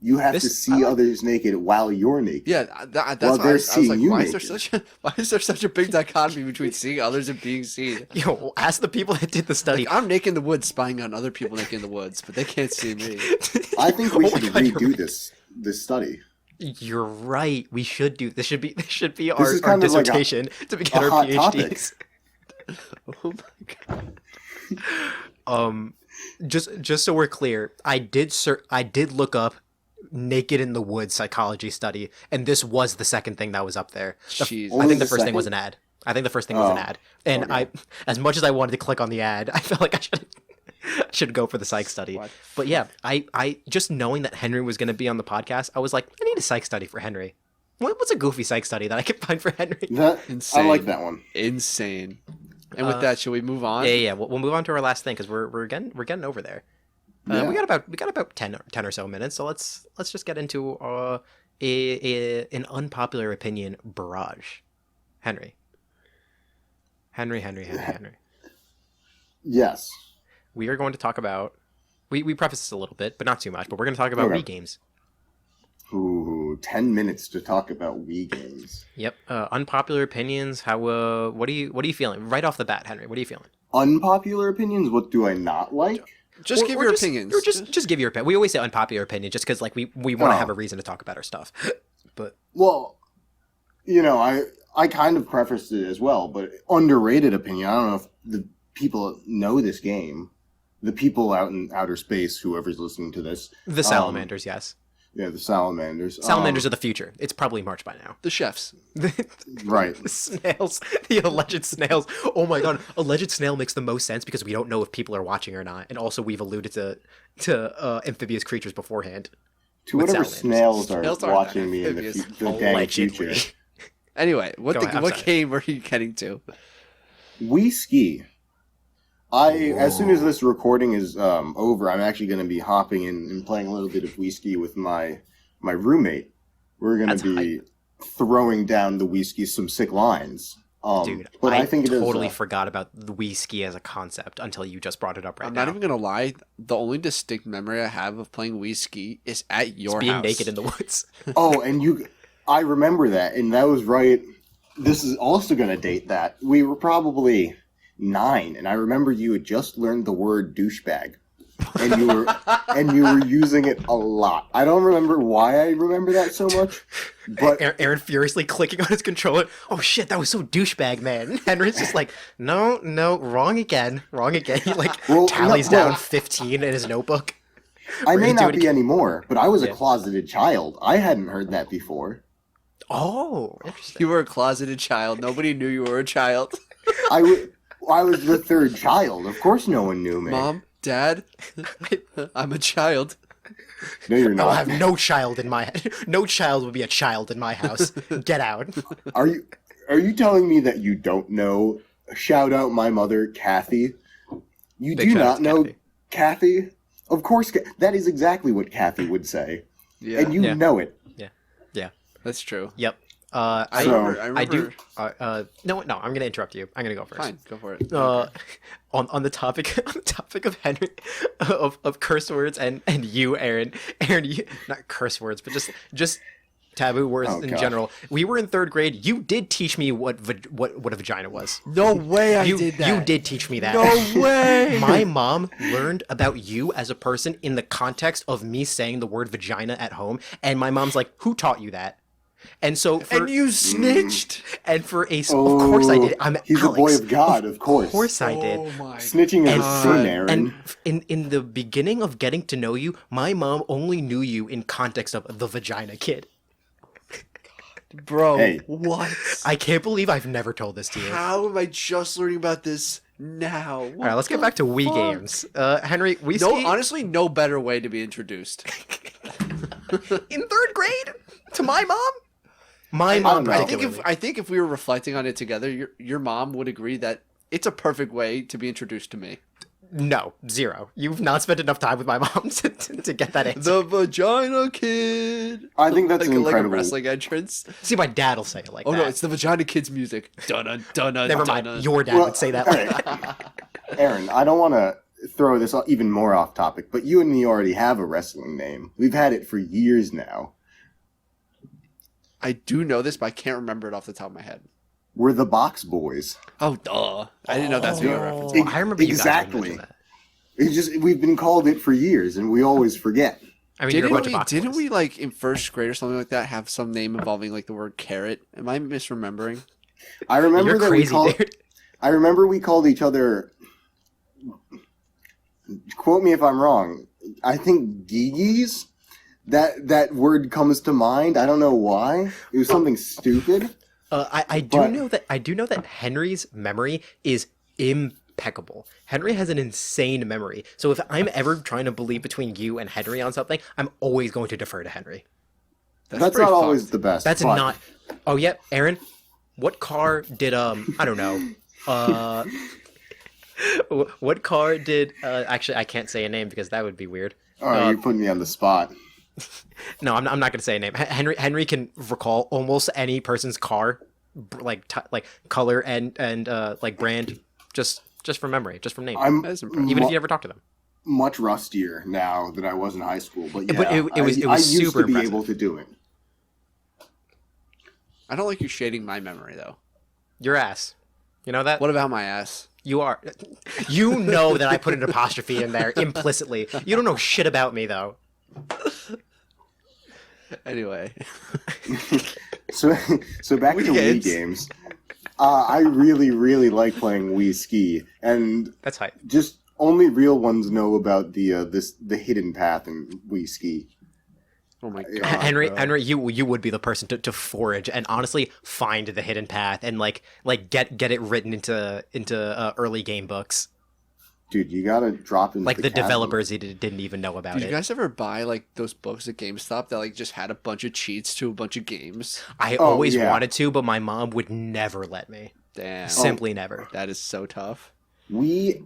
You have to This- see I like- others naked while you're naked. Yeah, that's Well, why they're I was seeing like, you why is there naked. such a big dichotomy between seeing others and being seen? Yo, ask the people that did the study. Like, I'm naked in the woods, spying on other people naked in the woods, but they can't see me. I think we Oh my should God, you're redo right. this study. You're right. We should do this. Should be This our is kind of like dissertation to get a our hot PhDs. Oh my god. Just so we're clear, I did look up naked in the woods psychology study, and this was the second thing that was up there. Jeez. I Only think the the first thing was second? an ad. I think the first thing was an Oh, ad, and okay. I, as much as I wanted to click on the ad, I felt like I should go for the psych study. What? But yeah, I just knowing that Henry was going to be on the podcast, I was like, I need a psych study for Henry. What's a goofy psych study that I can find for Henry? That Insane. I like that one. Insane. And with that, should we move on? Yeah. We'll move on to our last thing because we're getting over there. Yeah. We got about 10 or so minutes, so let's just get into an unpopular opinion barrage. Henry. Yes. We are going to talk about. We preface this a little bit, but not too much. But we're going to talk about Okay. Wii games. Ooh, 10 minutes to talk about Wii games. Yep. Unpopular opinions. How? What are you feeling right off the bat, Henry? What are you feeling? Unpopular opinions? What do I not like? Just Or- give or your just- opinions. Or just give your opinion. We always say unpopular opinion just because like we want to Oh. have a reason to talk about our stuff. But Well, I kind of prefaced it as well, but underrated opinion. I don't know if the people know this game. The people out in outer space, whoever's listening to this. the salamanders, yes. Yeah, the salamanders. Salamanders are the future. It's probably March by now. the chefs. Right. The snails, the alleged snails. Oh my god, alleged snail makes the most sense because we don't know if people are watching or not, and also we've alluded to amphibious creatures beforehand. To With whatever salamanders. snails are Snails aren't watching me in the, amphibious. the dang Allegedly. future. Anyway, what Go ahead, I'm what sorry. game were you getting to? Wii ski. As soon as this recording is over, I'm actually going to be hopping in and playing a little bit of Wii ski with my roommate. We're going That's to be throwing down the Wii ski some sick lines. Dude, But I I think it is. totally forgot about the Wii ski as a concept until you just brought it up right I'm now. not even gonna lie. The only distinct memory I have of playing Wii Ski is at your Being house. naked in the woods. Oh, and I remember that, and that was right. This is also going to date that. We were probably 9, and I remember you had just learned the word douchebag, and you were using it a lot. I don't remember why I remember that so much, but Aaron furiously clicking on his controller. Oh shit, that was so douchebag, man. Henry's just like, no, wrong again. He like tallies down 15 in his notebook. I may Ready to do not it be again. anymore. But I was a Yeah. closeted child. I hadn't heard that before. Oh, interesting. You were a closeted child. Nobody knew you were a child. I was the third child. Of course, no one knew me. Mom, Dad, I'm a child. No, you're I'll not. have no child in my no child will be a child in my house. Get out. Are you telling me that you don't know? Shout out my mother, Kathy. You Big do shout out not to know Kathy. Kathy? Of course, that is exactly what Kathy would say, Yeah, and you Yeah. know it. that's true. Yep. I So- remember. I do. No, I'm gonna interrupt you. I'm gonna go first. Fine, go for it. On the topic of Henry of curse words and you, Aaron, you, not curse words, but just taboo words Oh, in gosh. general. We were in 3rd grade. You did teach me what a vagina was. No way I You did that. you did teach me that. No way. My mom learned about you as a person in the context of me saying the word vagina at home, and my mom's like, "Who taught you that?" And so for And you snitched. and for a of course I did. I'm He's Alex. a boy of God, of course. Of course I did. Oh my. Snitching is a And- sin, Aaron. And in the beginning of getting to know you, my mom only knew you in context of the vagina kid. Bro, Hey. what? I can't believe I've never told this to you. How am I just learning about this now? All right, let's get back to Wii games. Henry, Wii No, ski honestly, no better way to be introduced. in 3rd grade to my mom. My I mom don't know. particularly. I think if we were reflecting on it together, your mom would agree that it's a perfect way to be introduced to me. No, 0. You've not spent enough time with my mom to get that answer. The vagina kid. I think that's like, an like a incredible. wrestling entrance. See, my dad will say it like Oh that. no, it's the vagina kid's music. Dun dun dun. Never mind. Your dad would say that all like right. Aaron, I don't want to throw this even more off topic, but you and me already have a wrestling name. We've had it for years now. I do know this, but I can't remember it off the top of my head. We're the Box Boys. Oh, duh. I didn't know that's what you were Oh, referencing. I remember you guys Exactly. mentioned that. It's just we've been called it for years, and we always forget. I mean, you're a bunch of box Didn't boys. we, like, in first grade or something like that, have some name involving, like, the word carrot? Am I misremembering? I remember You're that crazy, we called. dude. I remember we called each other. Quote me if I'm wrong. I think gigis. That word comes to mind. I don't know why. It was something stupid. I do But- know that Henry's memory is impeccable. Henry has an insane memory. So if I'm ever trying to believe between you and Henry on something, I'm always going to defer to Henry. That's pretty not always fucked. the best. That's but- not. Oh yeah, Aaron. What car did I don't know. What car did actually I can't say a name because that would be weird. Oh, you're putting me on the spot. No, I'm not going to say a name. Henry can recall almost any person's car, like color and like brand, just from memory, just from name. I'm That is impressive. Even if you never talk to them. much rustier now that I was in high school, but yeah, But it was I used super to be impressive. able to do it. I don't like you shading my memory, though. Your ass. You know that? What about my ass? You are. You know that I put an apostrophe in there implicitly. You don't know shit about me though. Anyway. So back to Wii Weekends. games. I really like playing Wii Ski, and That's hype. just only real ones know about the hidden path in Wii Ski. Oh my Yeah. god. Henry, bro. Henry, you would be the person to forage and honestly find the hidden path and like get it written into early game books. Dude, you gotta drop in Like the chasm. developers didn't even know about Did you it. guys ever buy like those books at GameStop that like just had a bunch of cheats to a bunch of games? I Oh, always yeah. wanted to, but my mom would never let me. Damn. Simply never. That is so tough. We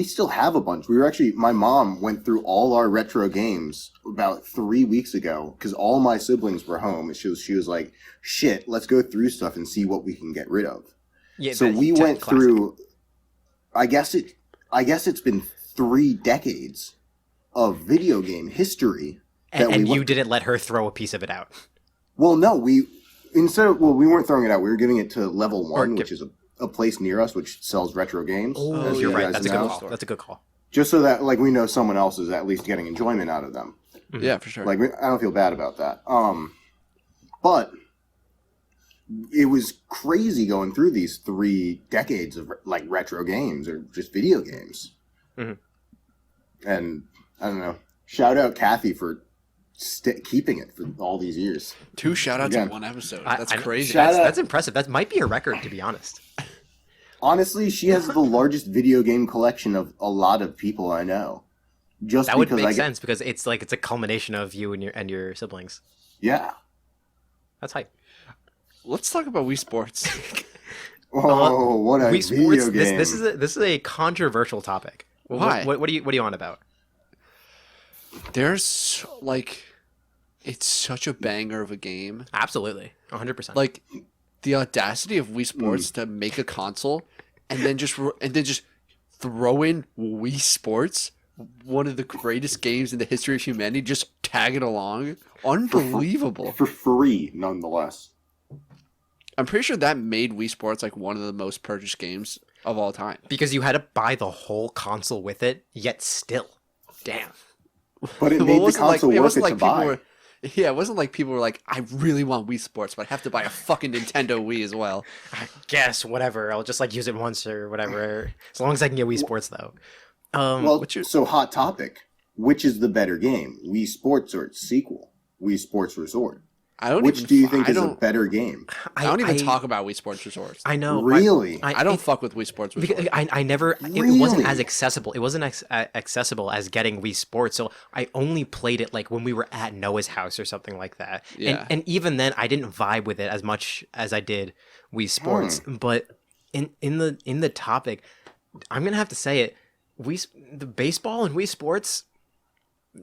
still have a bunch. My mom went through all our retro games about 3 weeks ago because all my siblings were home. And she was like, shit, let's go through stuff and see what we can get rid of. Yeah, So we went classic. through. I guess it's been 3 decades of video game history that And we you went. didn't let her throw a piece of it out. Well, no, we weren't throwing it out. We were giving it to Level Or One, which is a place near us which sells retro games. Oh, as you're you right. guys That's a know. good call. That's a good call. Just so that like we know someone else is at least getting enjoyment out of them. Yeah, for sure. Like I don't feel bad about that. But it was crazy going through these 3 decades of like retro games or just video games. Mhm. And I don't know. Shout out Kathy for keeping it for all these years. 2 shout-outs Again. in 1 episode. I- That's I- crazy. Shout out- That's impressive. That might be a record, to be honest. Honestly, she has the largest video game collection of a lot of people I know. Just That would because make I get, sense because it's a culmination of you and your siblings. yeah. That's hype. Let's talk about Wii Sports. Oh, what a Wii video Sports. game! This is a controversial topic. Why? What do you on about? There's like, it's such a banger of a game. Absolutely, 100%. Like, the audacity of Wii Sports to make a console and then just throw in Wii Sports, one of the greatest games in the history of humanity. Just tag it along. Unbelievable. For free, nonetheless. I'm pretty sure that made Wii Sports like one of the most purchased games of all time. because you had to buy the whole console with it, yet still, damn. But it Well, made the wasn't console it worth wasn't it like to people buy. were. Yeah, it wasn't like people were like, I really want Wii Sports, but I have to buy a fucking Nintendo Wii as well. I guess whatever. I'll just use it once or whatever. As long as I can get Wii Sports though. Well, so hot topic. Which is the better game, Wii Sports or its sequel, Wii Sports Resort? I don't. Which even, do you think I is a don't. better game? I don't even talk about Wii Sports Resorts. I know. Really? I don't fuck with Wii Sports Resorts. Because I never. It Really? wasn't as accessible. It wasn't accessible as getting Wii Sports. So I only played it like when we were at Noah's house or something like that. Yeah. And even then, I didn't vibe with it as much as I did Wii Sports. But in the topic, I'm gonna have to say it. The baseball and Wii Sports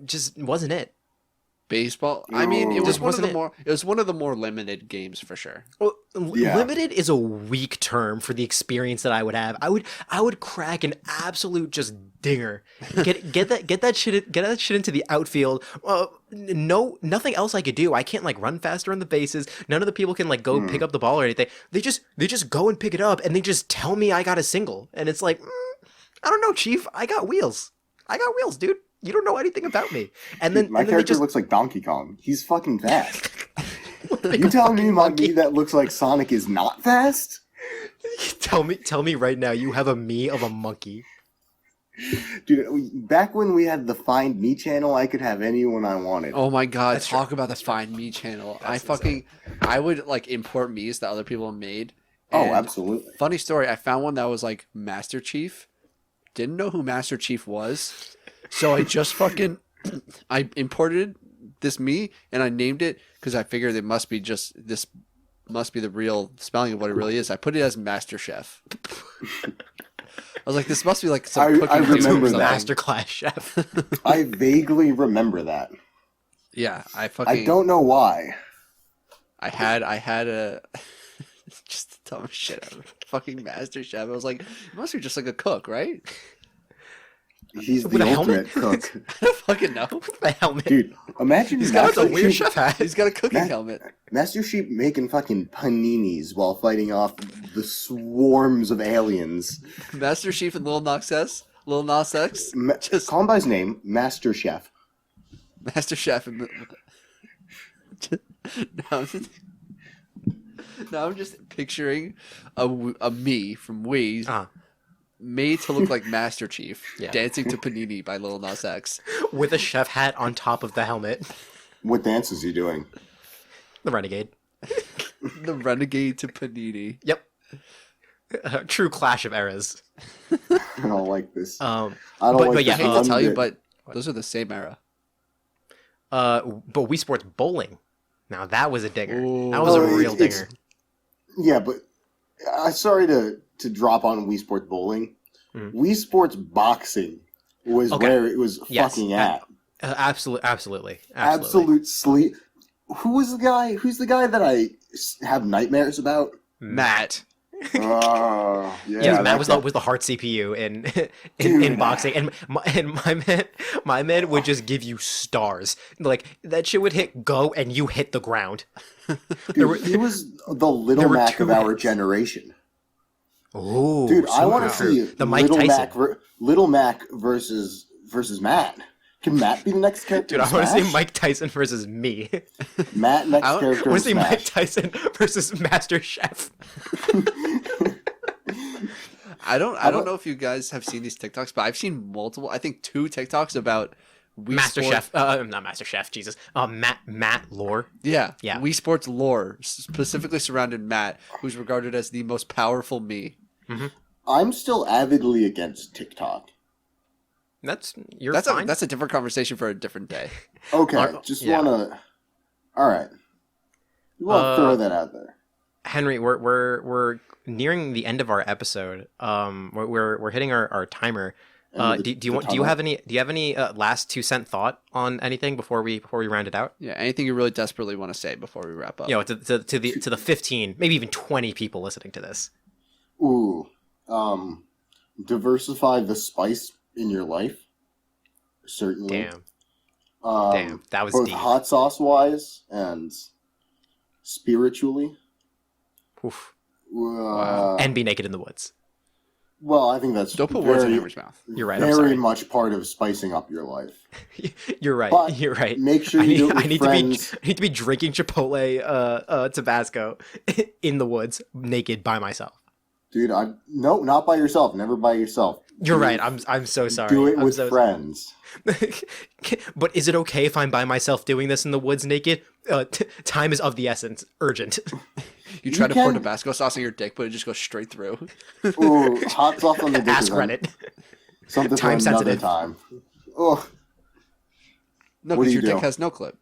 just wasn't it. Baseball. I mean, it No. was Just one of wasn't the it. more. It was one of the more limited games for sure. Well, Yeah. limited is a weak term for the experience that I would have. I would crack an absolute just dinger. Get that shit into the outfield. Nothing else I could do. I can't run faster on the bases. None of the people can go pick up the ball or anything. They just go and pick it up and they just tell me I got a single. And it's like, I don't know, Chief. I got wheels. Dude. You don't know anything about me. And then My and then they character just looks like Donkey Kong. He's fucking fast. make You a telling me fucking my monkey. me that looks like Sonic is not fast? Tell me right now you have a me of a monkey. Dude, back when we had the Find Me channel, I could have anyone I wanted. Oh my god! That's Talk about the Find Me channel. I would import me's that other people made. Oh, And absolutely. Funny story. I found one that was Master Chief. Didn't know who Master Chief was, so I just I imported this me and I named it because I figured it must be this must be the real spelling of what it really is. I put it as Master Chef. I was like, this must be some I cooking remember dude or that. something. Masterclass chef. I vaguely remember that. Yeah, I I don't know why. I had a just the dumbest shit ever. Fucking Master Chef. I was like, it must be just like a cook, right? He's With the a helmet? ultimate cook. I don't fucking know. The helmet. Dude, imagine He's got Master a weird Chief- chef hat. He's got a cooking Matt- helmet. Master Chief making fucking paninis while fighting off the swarms of aliens. Master Chief and Lil Nas X. Lil Nas X. Just Call him by his name, Master Chef. Master Chef. And now, now I'm just picturing a me from Wii Uh-huh. made to look like Master Chief Yeah. dancing to Panini by Lil Nas X. With a chef hat on top of the helmet. What dance is he doing? The Renegade. The Renegade to Panini. Yep. True clash of eras. I don't like this. I don't but like yeah, I this hate one to tell you, bit. but those are the same era. But Wii Sports Bowling. Now that was a dinger. Ooh. That was a Oh, real it's- dinger. Yeah, but sorry to drop on Wii Sports Bowling. Mhm. Wii Sports Boxing was Okay. where it was Yes. fucking at. Absolutely. Absolute sleep. Who's the guy that I have nightmares about? Matt. Yeah, Matt was that- was the heart CPU in Dude. in boxing, and my man would just give you stars. Like that shit would hit go, and you hit the ground. Dude, he was the Little were Mac two of our hits. generation. Ooh, Dude, I want to super. see the Mike Little Tyson. Mac, Little Mac versus Matt. Can Matt be the next character? Dude, I in want to see Smash? Mike Tyson versus me. Matt next I character. I want in to see Mike Smash. Tyson versus Master Chef. I don't know if you guys have seen these TikToks, but I've seen multiple. I think 2 TikToks about Wii Master Sports. Chef, not Master Chef, Jesus. Matt Lore. Yeah, Yeah. Wii Sports lore specifically surrounded Matt, who's regarded as the most powerful me. I'm still avidly against TikTok. That's fine. That's a different conversation for a different day. Okay, just yeah. wanna. All right, you want to throw that out there. Henry, we're nearing the end of our episode. We're hitting our timer. Do you have any last 2-cent thought on anything before we round it out? Yeah, anything you really desperately want to say before we wrap up? You know, to the 15, maybe even 20 people listening to this. Ooh, diversify the spice in your life. Certainly. Damn, that was both deep. hot sauce wise and spiritually. Oof. Wow. And be naked in the woods. Well, I think that's Don't put words in very, Henry's mouth. You're right. I'm very sorry. much part of spicing up your life. You're right. But You're right. make sure you do it with I need friends. to be drinking Chipotle Tabasco in the woods, naked by myself. Dude, no, not by yourself. Never by yourself. You're Do right. it- I'm so sorry. Do it I'm with so friends. But is it okay if I'm by myself doing this in the woods naked? Time is of the essence. Urgent. You try to can- pour Tabasco sauce on your dick, but it just goes straight through. Ooh, hot sauce on the dick Ask is Reddit. something Time for another sensitive. time. Oh, No, What do because you your dick do? has no clip,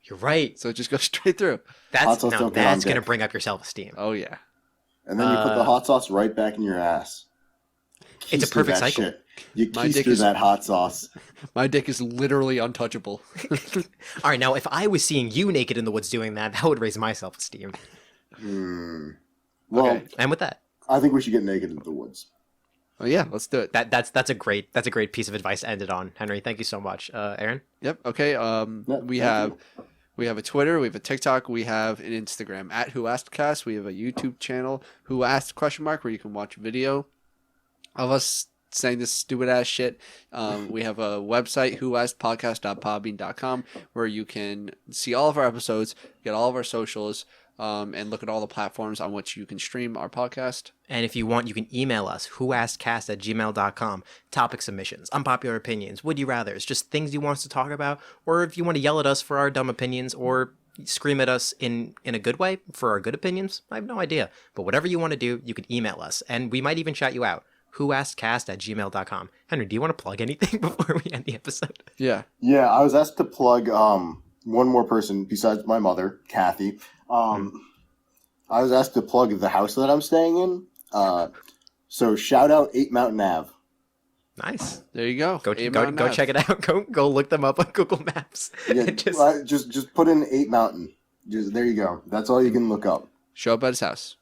You're right. so it just goes straight through. Hot sauce don't get on That's gonna dick. bring up your self-esteem. Oh yeah. and then you put the hot sauce right back in your ass. It's a Keister perfect that cycle. shit. You My dick keister is- that hot sauce. My dick is literally untouchable. All right, now if I was seeing you naked in the woods doing that, that would raise my self-esteem. Well, Okay. And with that, I think we should get naked in the woods. Oh yeah, let's do it. that's a great piece of advice to end it on. Henry, thank you so much. Aaron? Yep. Okay. We thank have you. we have a Twitter, we have a TikTok, we have an Instagram at whoaskedcast. We have a YouTube channel, Who Asked ? Where you can watch video of us saying this stupid ass shit. We have a website, whoaskedpodcast.podbean.com, where you can see all of our episodes, get all of our socials, and look at all the platforms on which you can stream our podcast. And if you want, you can email us, whoaskedcast@gmail.com. Topic submissions, unpopular opinions, would you rathers, just things you want us to talk about, or if you want to yell at us for our dumb opinions, or scream at us in a good way for our good opinions, I have no idea. But whatever you want to do, you can email us, and we might even shout you out. whoaskedcast@gmail.com. Henry, do you want to plug anything before we end the episode? Yeah. Yeah, I was asked to plug one more person besides my mother, Kathy. I was asked to plug the house that I'm staying in. So shout out 8 Mountain Ave. Nice. There you go. Go check it out. Go look them up on Google Maps. Yeah, Just- just put in 8 Mountain. There you go. That's all you can look up. Show up at his house.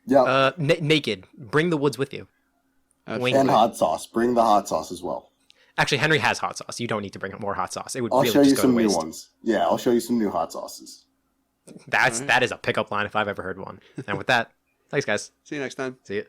Yeah, naked. Bring the woods with you. Wink, and wink. hot sauce. Bring the hot sauce as well. Actually, Henry has hot sauce. You don't need to bring more hot sauce. It would I'll really show you just go to some new waste. ones. Yeah, I'll show you some new hot sauces. That is a pickup line if I've ever heard one. And with that, thanks guys. See you next time. See you.